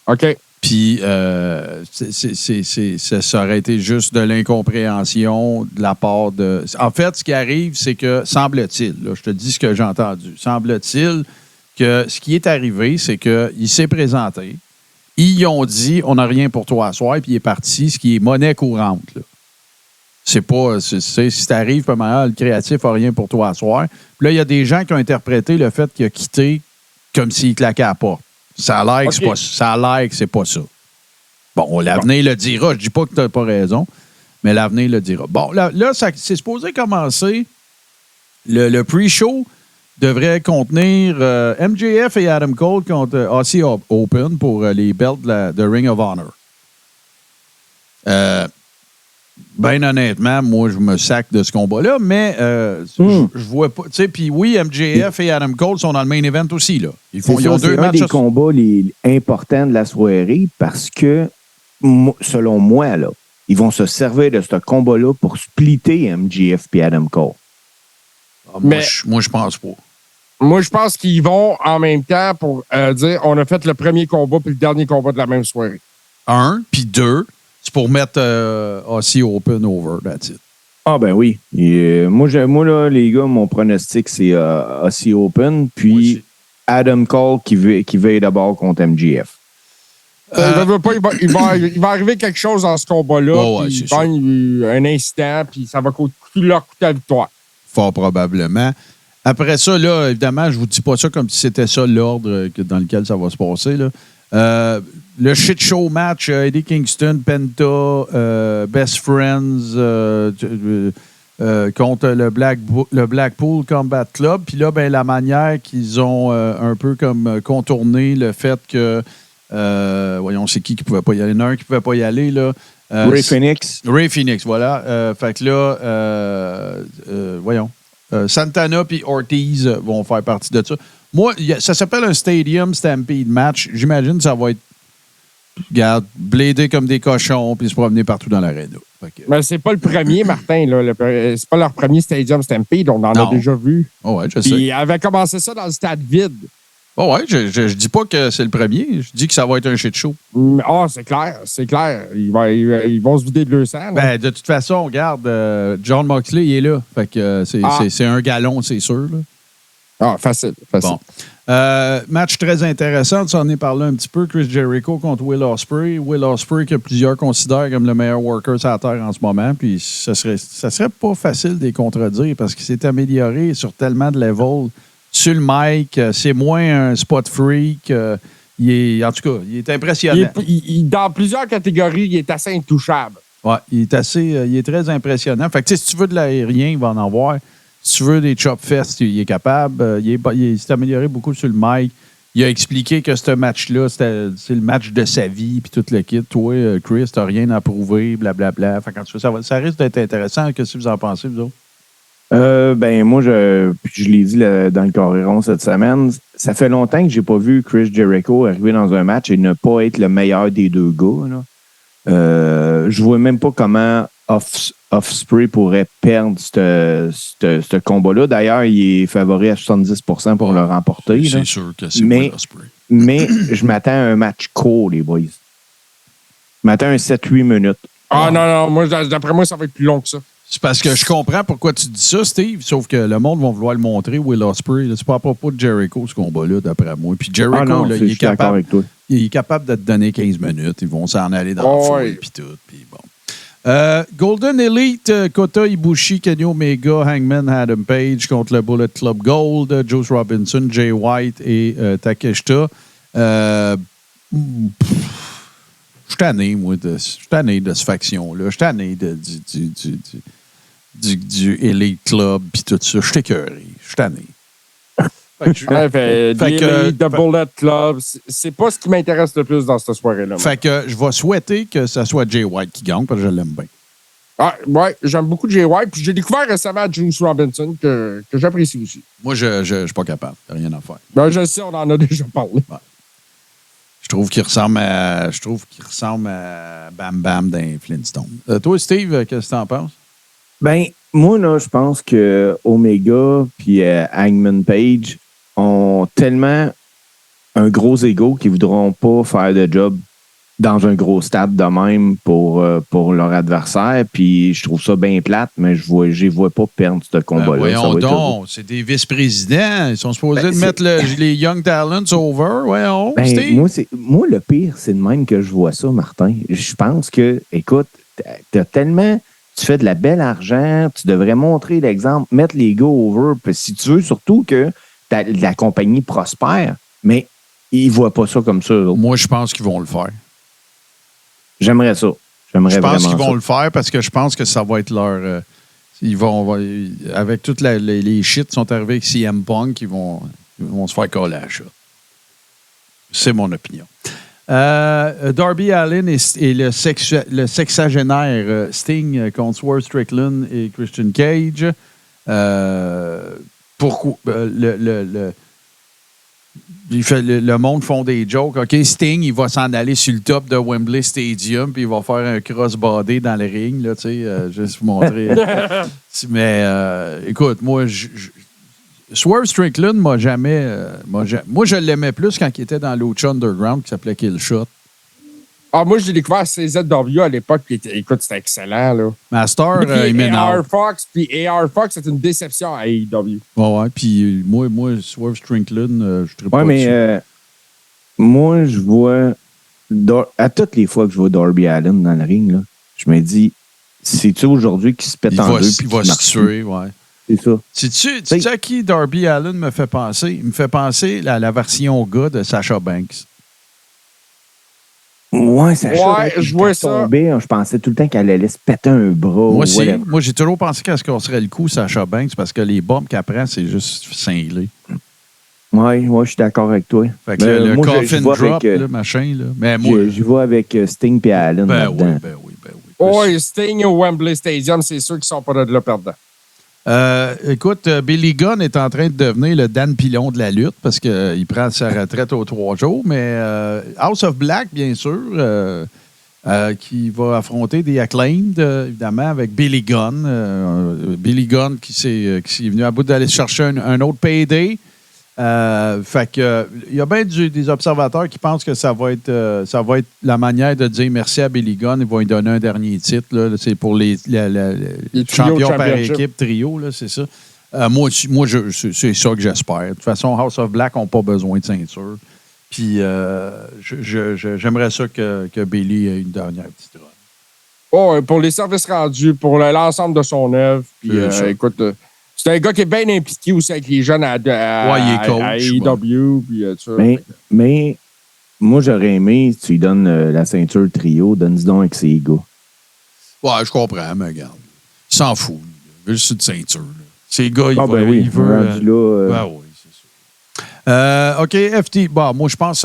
OK. Puis, ça aurait été juste de l'incompréhension de la part de... En fait, ce qui arrive, c'est que, semble-t-il, là, je te dis ce que j'ai entendu, semble-t-il que ce qui est arrivé, c'est qu'il s'est présenté, ils ont dit « on n'a rien pour toi à soir », puis il est parti, ce qui est monnaie courante. Là. C'est pas... si t'arrives, le créatif n'a rien pour toi à soir. Puis là, il y a des gens qui ont interprété le fait qu'il a quitté comme s'il claquait à la porte. Ça a l'air que c'est pas ça. Bon, l'avenir le dira. Je dis pas que tu n'as pas raison, mais l'avenir le dira. Bon, là c'est supposé commencer. Le pre-show devrait contenir MJF et Adam Cole contre Aussie Open pour les belts de Ring of Honor. Ben honnêtement, moi, je me sac de ce combat-là, mais je vois pas. Tu sais, puis oui, MJF et Adam Cole sont dans le main event aussi, là. Ils ont deux matchs. C'est un des combats les importants de la soirée parce que, selon moi, là, ils vont se servir de ce combat-là pour splitter MJF et Adam Cole. Moi, je pense pas. Moi, je pense qu'ils vont en même temps pour dire on a fait le premier combat puis le dernier combat de la même soirée. Un, puis deux, c'est pour mettre Aussie Open over, that's it. Ah ben oui. Et, moi, là, les gars, mon pronostic, c'est Aussie Open, puis Adam Cole qui veille d'abord contre MJF. Il va arriver quelque chose dans ce combat-là, puis il gagne un incident, puis ça va coûter leur coûter la victoire. Fort probablement. Après ça, là, évidemment, je vous dis pas ça comme si c'était ça l'ordre dans lequel ça va se passer, là. Le shit show match, Eddie Kingston, Penta, Best Friends contre le Blackpool Combat Club. Puis là, ben, la manière qu'ils ont un peu comme contourné le fait que, voyons, c'est qui pouvait pas y aller? Il y en a un qui pouvait pas y aller, là. Ray Phoenix. Ray Phoenix, voilà. Fait que là, voyons. Santana puis Ortiz vont faire partie de ça. Moi, ça s'appelle un Stadium Stampede Match. J'imagine que ça va être, regarde, blédé comme des cochons puis se promener partout dans l'aréna. Mais c'est pas le premier, Martin. Là. C'est pas leur premier Stadium Stampede. On en a déjà vu. Oh ouais, je sais. Ils avaient commencé ça dans le stade vide. Oh ouais, je dis pas que c'est le premier. Je dis que ça va être un shit show. C'est clair, c'est clair. Ils vont se vider de leur sang. Ben, de toute façon, regarde, John Moxley, il est là. Fait que c'est un galon, c'est sûr. Là. Facile. Bon. Match très intéressant. Tu en as parlé un petit peu. Chris Jericho contre Will Ospreay. Will Ospreay que plusieurs considèrent comme le meilleur worker sur la Terre en ce moment. Puis ça serait pas facile de les contredire parce qu'il s'est amélioré sur tellement de levels. Sur le mic, c'est moins un spot freak. En tout cas, il est impressionnant. Dans plusieurs catégories, il est assez intouchable. Oui, il est très impressionnant. Fait que si tu veux de l'aérien, il va en avoir. Si tu veux des chop fest, il est capable. Il s'est amélioré beaucoup sur le mic. Il a expliqué que ce match-là, c'est le match de sa vie, puis tout le kit. Toi, Chris, t'as rien à prouver, blablabla. Fait quand ça risque d'être intéressant. Qu'est-ce que vous en pensez, vous autres? Moi, je l'ai dit dans le Coréron cette semaine, ça fait longtemps que j'ai pas vu Chris Jericho arriver dans un match et ne pas être le meilleur des deux gars. Là. Je vois même pas comment Ospreay pourrait perdre ce combat-là. D'ailleurs, il est favori à 70% pour le remporter. C'est là. sûr que c'est Will Ospreay. Mais je m'attends à un match court, les boys. Je m'attends à un 7-8 minutes. Non. Moi, d'après moi, ça va être plus long que ça. C'est parce que je comprends pourquoi tu dis ça, Steve, sauf que le monde va vouloir le montrer, Will Ospreay. C'est pas à propos de Jericho, ce combat-là, d'après moi. Puis Jericho, il est capable de te donner 15 minutes. Ils vont s'en aller dans le foule, puis tout. Puis bon. Golden Elite, Kota Ibushi, Kenny Omega, Hangman Adam Page contre le Bullet Club Gold, Juice Robinson, Jay White et Takeshita. Je suis tanné, moi, de cette faction-là. Je suis tanné du Elite Club puis tout ça. Je suis écœuré. Je suis tanné. The Bullet Club, c'est pas ce qui m'intéresse le plus dans cette soirée-là. Fait que je vais souhaiter que ce soit Jay White qui gagne parce que je l'aime bien. Ouais, j'aime beaucoup Jay White. Puis j'ai découvert récemment Juice Robinson que j'apprécie aussi. Moi, je suis pas capable. Il n'y a rien à faire. Ben, je sais, on en a déjà parlé. Ouais. Je trouve qu'il ressemble à Bam Bam dans Flintstone. Toi, Steve, qu'est-ce que tu en penses? Ben, moi, là, je pense que Omega puis Hangman Page ont tellement un gros ego qu'ils ne voudront pas faire de job dans un gros stade de même pour leur adversaire. Puis je trouve ça bien plate, mais je ne vois pas perdre ce combat-là. Voyons donc, c'est des vice-présidents. Ils sont supposés de mettre les Young Talents over. Voyons, moi, le pire, c'est de même que je vois ça, Martin. Je pense que, écoute, tu fais de la belle argent, tu devrais montrer l'exemple, mettre les gars over, puis si tu veux, surtout que la compagnie prospère, mais ils ne voient pas ça comme ça. Moi, je pense qu'ils vont le faire. J'aimerais ça. Je pense qu'ils vont le faire parce que je pense que ça va être leur... ils vont avec toutes les shit qui sont arrivés avec CM Punk, ils vont se faire coller à la shot. C'est mon opinion. Darby Allin et le sexagénaire Sting contre Swerve Strickland et Christian Cage. Pourquoi le monde font des jokes. OK, Sting, il va s'en aller sur le top de Wembley Stadium puis il va faire un cross-body dans le ring, là, tu sais, juste vous montrer. Mais écoute, moi, Swerve Strickland m'a jamais... moi, je l'aimais plus quand il était dans Lucha Underground qui s'appelait Killshot. Ah, moi, j'ai découvert CZW à l'époque, puis écoute, c'était excellent, là. Master, il m'énerve. AR Fox, c'est une déception à AEW. Ouais, puis moi, Swerve Strickland, je ne pas mais moi, je vois... À toutes les fois que je vois Darby Allin dans le ring, là, je me dis, c'est-tu aujourd'hui qu'il se pète en deux? Il va se tuer, ouais. C'est ça. Sais-tu à qui Darby Allin me fait penser? Il me fait penser à la version gars de Sasha Banks. Ouais, Sacha, je vois ça. Tombait, je pensais tout le temps qu'elle allait se péter un bras. Moi aussi. Moi, j'ai toujours pensé qu'elle se casserait le cou, Sasha Banks, parce que les bombes qu'elle prend, c'est juste cinglé. Oui, je suis d'accord avec toi. Fait que le coffin drop, le machin. Là. Mais moi, j'y vais avec Sting et Allen là-dedans. Ben oui. Oui, Sting au Wembley Stadium, c'est sûr qu'ils sont pas de là perdants. Écoute, Billy Gunn est en train de devenir le Dan Pilon de la lutte parce qu'il prend sa retraite aux 3 jours. Mais House of Black, bien sûr, qui va affronter des Acclaimed, évidemment, avec Billy Gunn. Billy Gunn qui est venu à bout d'aller chercher un autre payday. Fait que il y a bien des observateurs qui pensent que ça va être la manière de dire merci à Billy Gunn. Ils vont lui donner un dernier titre. Là. C'est pour les champions par équipe, trio, là, c'est ça. Moi, c'est ça que j'espère. De toute façon, House of Black n'ont pas besoin de ceinture. Puis j'aimerais ça que Billy ait une dernière petite run. Oh, pour les services rendus, pour l'ensemble de son œuvre. Puis écoute... c'est un gars qui est bien impliqué aussi avec les jeunes à AEW. Mais moi, j'aurais aimé, tu lui donnes la ceinture trio, donne-y donc avec ses gars. Ouais, je comprends, mais regarde. Il s'en fout. Il veut juste une ceinture. Là. Ces gars, il veut... oui, c'est ça. OK, FT. Bon, moi, je pense que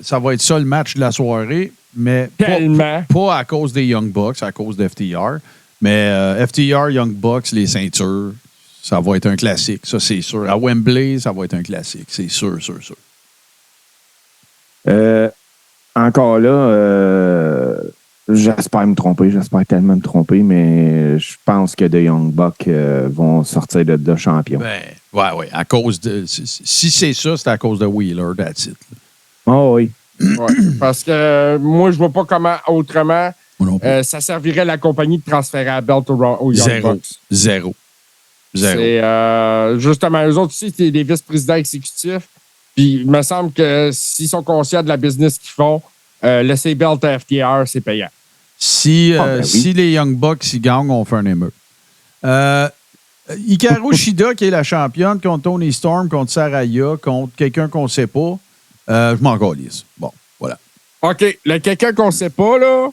ça va être ça le match de la soirée, mais pas à cause des Young Bucks, à cause de FTR. Mais FTR, Young Bucks, les ceintures... Ça va être un classique, ça, c'est sûr. À Wembley, ça va être un classique, c'est sûr. Encore là, j'espère me tromper, j'espère tellement me tromper, mais je pense que The Young Bucks vont sortir de champion. Ouais, à cause de... Si c'est ça, c'est à cause de Wheeler, that's it. Oh oui. Ouais, parce que moi, je vois pas comment autrement ça servirait la compagnie de transférer la belt aux Young Bucks. Zéro. C'est justement, eux autres aussi, c'est des vice-présidents exécutifs. Puis il me semble que s'ils sont conscients de la business qu'ils font, laisser belt à FTR, c'est payant. Si les Young Bucks ils gagnent, on fait un émeute. Hikaru Shida, qui est la championne, contre Toni Storm, contre Saraya, contre quelqu'un qu'on ne sait pas, je m'en calisse. Bon, voilà. OK. Le quelqu'un qu'on ne sait pas, là,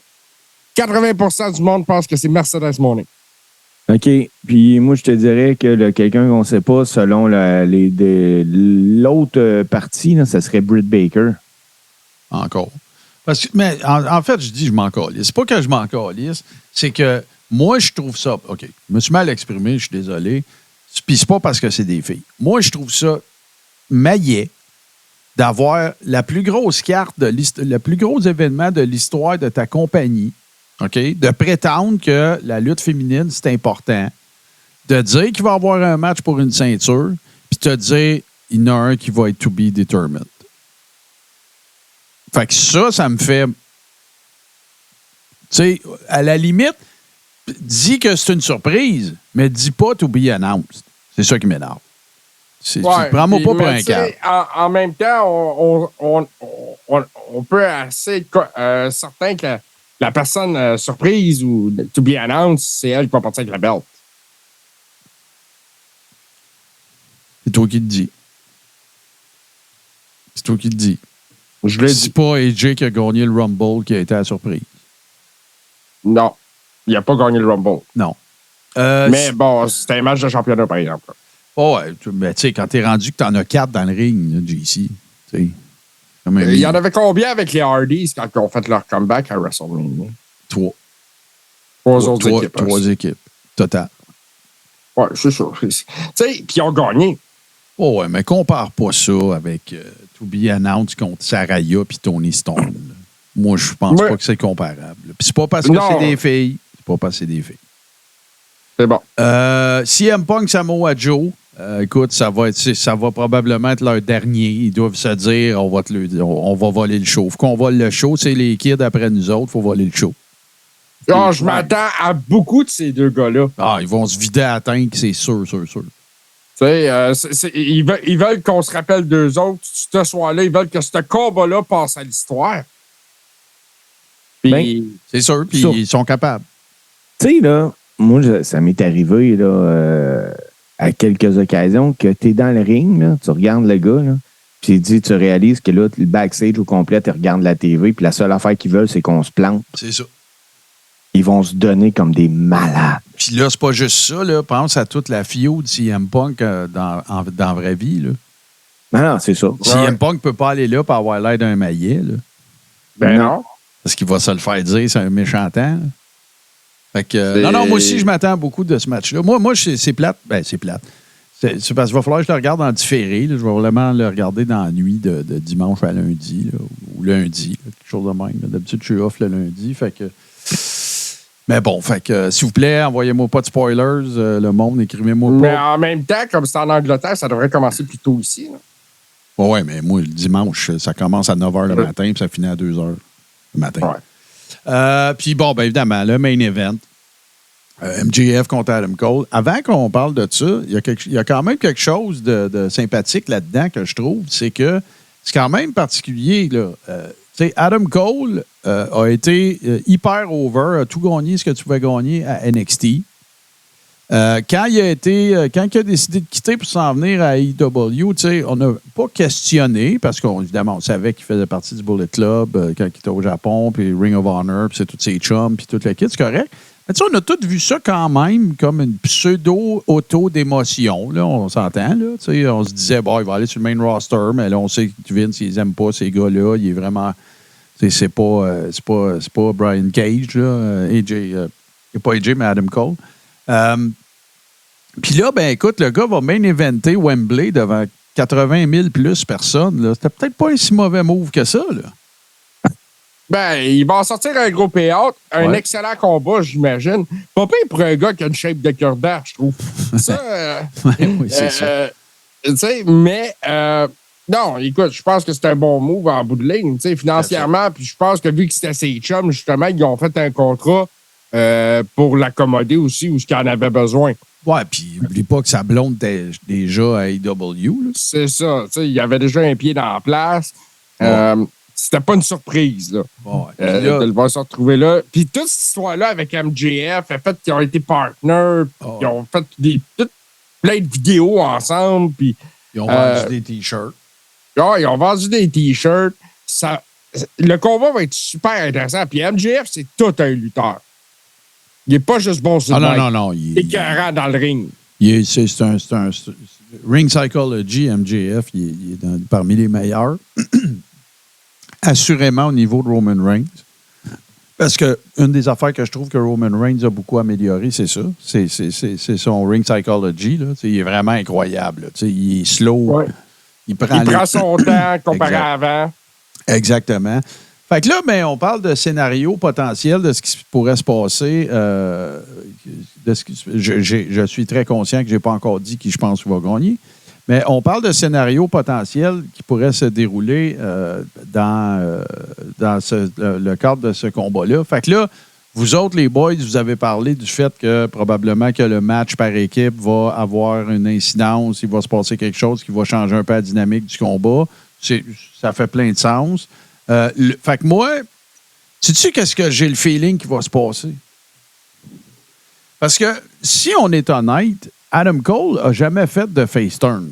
80% du monde pense que c'est Mercedes Moné. OK. Puis moi, je te dirais que quelqu'un qu'on ne sait pas, selon l'autre partie, là, ça serait Britt Baker. Encore. Mais en fait, je dis je m'en calisse. C'est pas que je m'en calisse, c'est que moi, je trouve ça... OK, je me suis mal exprimé, je suis désolé. Puis c'est pas parce que c'est des filles. Moi, je trouve ça maillet d'avoir la plus grosse carte, le plus gros événement de l'histoire de ta compagnie. OK? De prétendre que la lutte féminine, c'est important. De dire qu'il va y avoir un match pour une ceinture, puis te dire il y en a un qui va être to be determined. Fait que ça me fait sais, à la limite, dis que c'est une surprise, mais dis pas to be announced. C'est ça qui m'énerve. Prends-moi pas pour un câble. En même temps, on peut assez être certain que la personne surprise ou to be announced, c'est elle qui va partir avec la belt. C'est toi qui te dis. C'est toi qui te dis. Je l'ai C'est dit. pas AJ qui a gagné le Rumble qui a été à la surprise. Non. Il n'a pas gagné le Rumble. Non. Mais bon, c'était un match de championnat, par exemple. Ouais, mais tu sais, quand t'es rendu que t'en as 4 dans le ring, là, JC, tu sais. Il y en avait combien avec les Hardys quand ils ont fait leur comeback à WrestleMania? 3. Trois équipes. Total. Ouais, c'est sûr. Tu sais, puis ils ont gagné. Oh, ouais, mais compare pas ça avec To Be Announced contre Saraya puis Tony Storm. Là. Moi, je pense pas que c'est comparable. Là. Puis c'est pas parce que c'est des filles. C'est pas parce que c'est des filles. C'est bon. CM Punk, Samoa Joe, écoute, ça va probablement être leur dernier. Ils doivent se dire, on va voler le show. Faut qu'on vole le show. C'est les kids après nous autres. Faut voler le show. Je m'attends à beaucoup de ces deux gars-là. Ils vont se vider à la tank, c'est sûr. Tu sais, ils veulent qu'on se rappelle d'eux autres ce soir-là. Ils veulent que ce combat-là passe à l'histoire. Puis, c'est sûr, puis ils sont capables. Tu sais, là, moi, ça m'est arrivé là, à quelques occasions que tu es dans le ring, là, tu regardes le gars, là, puis tu réalises que là, le backstage au complet, tu regardes la TV, puis la seule affaire qu'ils veulent, c'est qu'on se plante. C'est ça. Ils vont se donner comme des malades. Puis là, c'est pas juste ça, là. Pense à toute la feud de CM Punk dans la vraie vie, là. Non, c'est ça. CM Punk peut pas aller là pour avoir l'air d'un maillet, là. Ben non. Parce qu'il va se le faire dire, c'est un méchant temps, là. Fait que, non, moi aussi, je m'attends beaucoup de ce match-là. Moi c'est plate. Ben, c'est plate. C'est parce qu'il va falloir que je le regarde en différé. Là. Je vais vraiment le regarder dans la nuit de dimanche à lundi, là, ou lundi, là, quelque chose de même. Là. D'habitude, je suis off le lundi. Fait que... Mais bon, fait que, s'il vous plaît, envoyez-moi pas de spoilers. Le monde, écrivez-moi pas. Mais en même temps, comme c'est en Angleterre, ça devrait commencer plus tôt ici. Oui, mais moi, le dimanche, ça commence à 9 h le matin puis ça finit à 2 h le matin. Ouais. Puis bon, ben évidemment, le main event, MJF contre Adam Cole. Avant qu'on parle de ça, il y a quand même quelque chose de sympathique là-dedans que je trouve. C'est que c'est quand même particulier, là. Tu sais, Adam Cole a été hyper over, a tout gagné ce que tu pouvais gagner à NXT. Quand il a décidé de quitter pour s'en venir à AEW, on n'a pas questionné, parce qu'évidemment, on savait qu'il faisait partie du Bullet Club quand il était au Japon, puis Ring of Honor, puis c'est tous ses chums, puis toute la kit, c'est correct. Mais on a tous vu ça quand même comme une pseudo-auto d'émotion. Là, on s'entend. Là, on se disait, bon, il va aller sur le main roster, mais là, on sait que Vince, ils n'aiment pas ces gars-là. Il est vraiment... C'est pas Brian Cage, là. Pas AJ, mais Adam Cole. Puis là, ben écoute, le gars va main eventer Wembley devant 80 000 plus personnes. Là. C'était peut-être pas un si mauvais move que ça. Là. Ben, il va en sortir un gros payout, un excellent combat, j'imagine. Pas pire pour un gars qui a une shape de cœur-d'art, je trouve. Ça, oui, c'est ça. Tu sais, mais non, écoute, je pense que c'est un bon move en bout de ligne, tu sais, financièrement. Puis je pense que vu que c'était ses chums, justement, ils ont fait un contrat pour l'accommoder aussi où ce qu'il en avait besoin. Ouais, puis n'oublie pas que sa blonde était déjà à AEW. C'est ça, tu sais, il y avait déjà un pied dans la place. C'était pas une surprise, là. De le voir se retrouver là. Puis toute cette histoire-là avec MJF, le fait qu'ils ont été partners, ils ont fait plein de vidéos ensemble, puis... Ils ont vendu des T-shirts. Ils ont vendu des T-shirts. Le combat va être super intéressant. Puis MJF, c'est tout un lutteur. Il n'est pas juste bon sur le mic. Non. Il est écœurant dans le ring. C'est un ring psychology, MJF. Il est parmi les meilleurs. Assurément au niveau de Roman Reigns. Parce que une des affaires que je trouve que Roman Reigns a beaucoup amélioré, c'est ça. C'est son ring psychology. Là. Il est vraiment incroyable. Là. Il est slow. Ouais. Il prend son temps comparé à avant. Exactement. Fait que là, ben, on parle de scénario potentiel de ce qui pourrait se passer. Je suis très conscient que je n'ai pas encore dit qui je pense va gagner. Mais on parle de scénario potentiel qui pourrait se dérouler dans le cadre de ce combat-là. Fait que là, Vous autres, les boys, vous avez parlé du fait que probablement que le match par équipe va avoir une incidence, il va se passer quelque chose qui va changer un peu la dynamique du combat. Ça fait plein de sens. Fait que moi, sais-tu qu'est-ce que j'ai le feeling qui va se passer? Parce que si on est honnête, Adam Cole n'a jamais fait de face turn.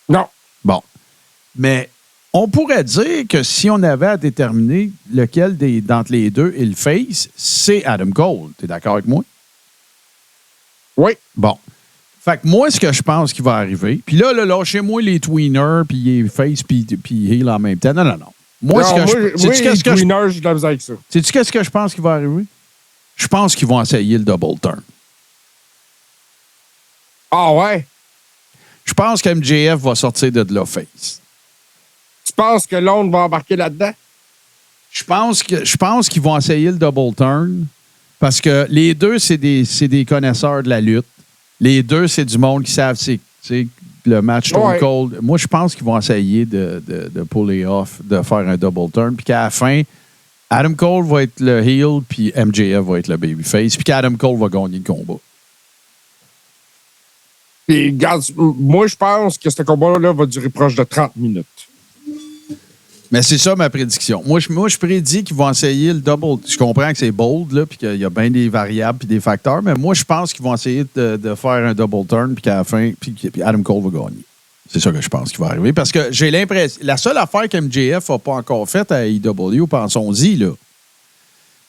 Non. Bon. Mais on pourrait dire que si on avait à déterminer lequel d'entre les deux est le face, c'est Adam Cole. Tu es d'accord avec moi? Oui. Bon. Fait que moi, ce que je pense qui va arriver, puis là, lâchez-moi les tweeners, puis il est face, puis heel en même temps. Non. Moi, j'ai de la misère avec ça. Sais-tu qu'est-ce que je pense qui va arriver? Je pense qu'ils vont essayer le double turn. Ah ouais? Je pense que MJF va sortir de là face. Tu penses que l'autre va embarquer là-dedans? Je pense qu'ils vont essayer le double turn parce que les deux, c'est des connaisseurs de la lutte. Les deux, c'est du monde qui savent le match Stone Cold. Moi, je pense qu'ils vont essayer de puller off, de faire un double turn, puis qu'à la fin, Adam Cole va être le heel, puis MJF va être le babyface, puis qu'Adam Cole va gagner le combat. Puis, regarde, moi, je pense que ce combat-là va durer proche de 30 minutes. Mais c'est ça ma prédiction. Moi, je prédis qu'ils vont essayer le double. Je comprends que c'est bold, là, puis qu'il y a bien des variables puis des facteurs, mais moi, je pense qu'ils vont essayer de faire un double turn, puis qu'à la fin, puis Adam Cole va gagner. C'est ça que je pense qui va arriver. Parce que j'ai l'impression... La seule affaire que MJF n'a pas encore faite à AEW, pensons-y, là.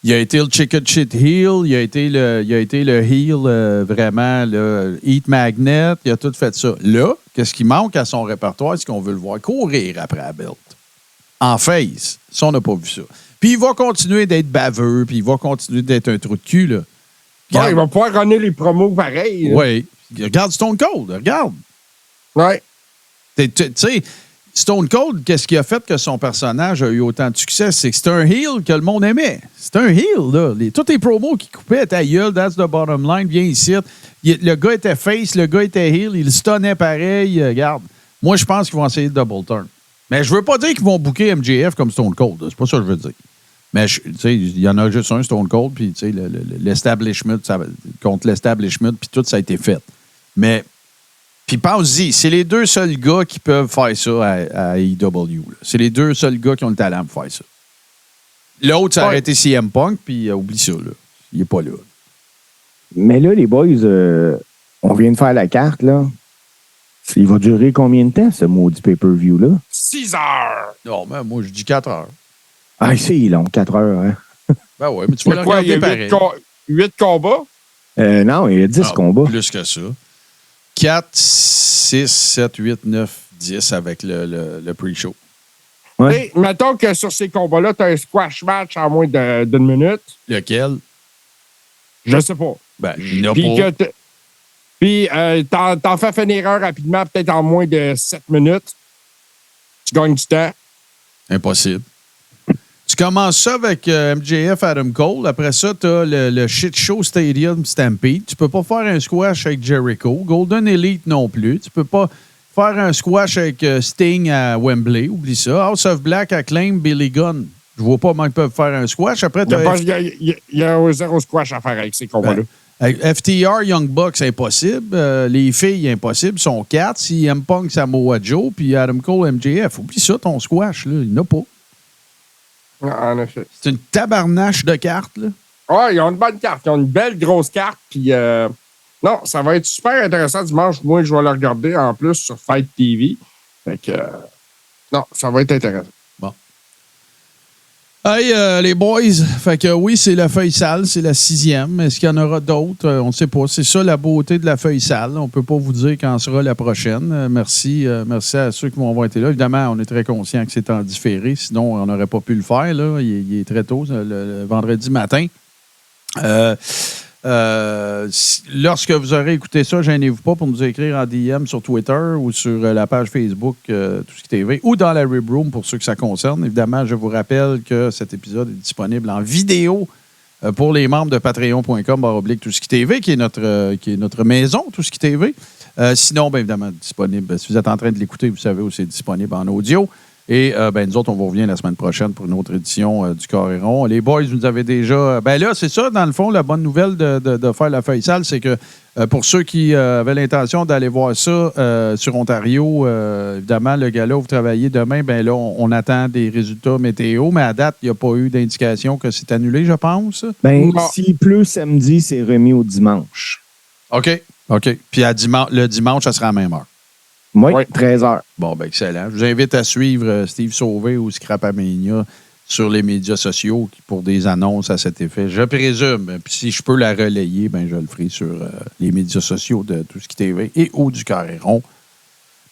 Il a été le chicken shit heel, il a été le heel vraiment, le heat magnet, il a tout fait ça. Là, qu'est-ce qui manque à son répertoire? C'est qu'on veut le voir courir après la belt. En face. Ça, on n'a pas vu ça. Puis il va continuer d'être baveux, puis il va continuer d'être un trou de cul, là. Ouais, il va pouvoir runner les promos pareil. Oui. Regarde Stone Cold, regarde. Ouais. Tu sais, Stone Cold, qu'est-ce qui a fait que son personnage a eu autant de succès? C'est que c'est un heel que le monde aimait. C'est un heel, là. Tous les promos qu'il coupait, ta gueule, that's the bottom line, viens ici. Le gars était face, le gars était heel, il stunnait pareil. Regarde. Moi, je pense qu'ils vont essayer de double turn. Mais je veux pas dire qu'ils vont booker MJF comme Stone Cold. C'est pas ça que je veux dire. Mais, tu sais, il y en a juste un, Stone Cold, puis, tu sais, l'establishment, contre l'establishment, puis tout ça a été fait. Mais, puis pense-y, c'est les deux seuls gars qui peuvent faire ça à AEW. C'est les deux seuls gars qui ont le talent pour faire ça. L'autre, ça aurait été CM Punk, puis oublie ça, là. Il est pas là. Mais là, les boys, on vient de faire la carte, là. Il va durer combien de temps, ce maudit pay-per-view-là? 6 heures! Non, mais moi, je dis 4 heures. Ah, c'est long, 4 heures, hein? Ben ouais, mais tu vas le regarder pareil. 8 combats? Non, il y a 10 combats. Plus que ça. 4, 6, 7, 8, 9, 10 avec le pre-show. Ouais. Et mettons que sur ces combats-là, tu as un squash match en moins d'une minute. Lequel? Je sais pas. Ben, il n'y en a pas. Puis, t'en fais finir un rapidement, peut-être en moins de 7 minutes. Tu gagnes du temps. Impossible. Tu commences ça avec MJF Adam Cole. Après ça, tu as le shit show Stadium Stampede. Tu peux pas faire un squash avec Jericho. Golden Elite non plus. Tu peux pas faire un squash avec Sting à Wembley. Oublie ça. House of Black Acclaim, Billy Gunn. Je vois pas comment ils peuvent faire un squash. Après, il y a zéro squash à faire avec ces combats-là. FTR, Young Bucks, impossible. Les filles, impossible. Ils sont 4. CM Punk, Samoa Joe, puis Adam Cole, MJF. Oublie ça, ton squash. Là. Il n'y en a pas. En effet. C'est une tabarnache de cartes. Là. Ouais, ils ont une bonne carte. Ils ont une belle grosse carte. Puis, non, ça va être super intéressant dimanche. Moi, je vais le regarder en plus sur Fight TV. Fait que, non, ça va être intéressant. Bon. Hey, les boys, fait que oui, c'est la feuille sale, c'est la 6e. Est-ce qu'il y en aura d'autres? On ne sait pas. C'est ça la beauté de la feuille sale. On ne peut pas vous dire quand sera la prochaine. Merci à ceux qui vont avoir été là. Évidemment, on est très conscient que c'est en différé. Sinon, on n'aurait pas pu le faire. Là. Il est très tôt, le vendredi matin. Lorsque vous aurez écouté ça, gênez-vous pas pour nous écrire en DM sur Twitter ou sur la page Facebook Tout ce qui TV ou dans la Rib Room pour ceux que ça concerne. Évidemment, je vous rappelle que cet épisode est disponible en vidéo pour les membres de patreon.com/Tout ce qui TV, qui est notre maison Tout ce qui TV. Sinon, bien évidemment, disponible. Si vous êtes en train de l'écouter, vous savez où c'est disponible en audio. Et nous autres, on vous revient la semaine prochaine pour une autre édition du Carré rond. Les boys, vous avez déjà... là, c'est ça, dans le fond, la bonne nouvelle de faire la feuille sale, c'est que pour ceux qui avaient l'intention d'aller voir ça sur Ontario, évidemment, le gala où vous travaillez demain, là, on attend des résultats météo, mais à date, il n'y a pas eu d'indication que c'est annulé, je pense. S'il pleut samedi, c'est remis au dimanche. OK. Puis le dimanche, ça sera à la même heure. Oui, 13h. Bon, excellent. Je vous invite à suivre Steve Sauvé ou Scrapamania sur les médias sociaux pour des annonces à cet effet. Je présume. Puis si je peux la relayer, je le ferai sur les médias sociaux de Tout ce qui TV et ou du Carré rond.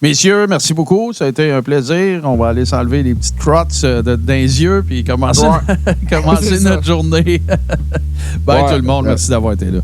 Messieurs, merci beaucoup. Ça a été un plaisir. On va aller s'enlever les petites crottes dans les yeux puis commencer notre journée. Bye tout le monde. Merci d'avoir été là.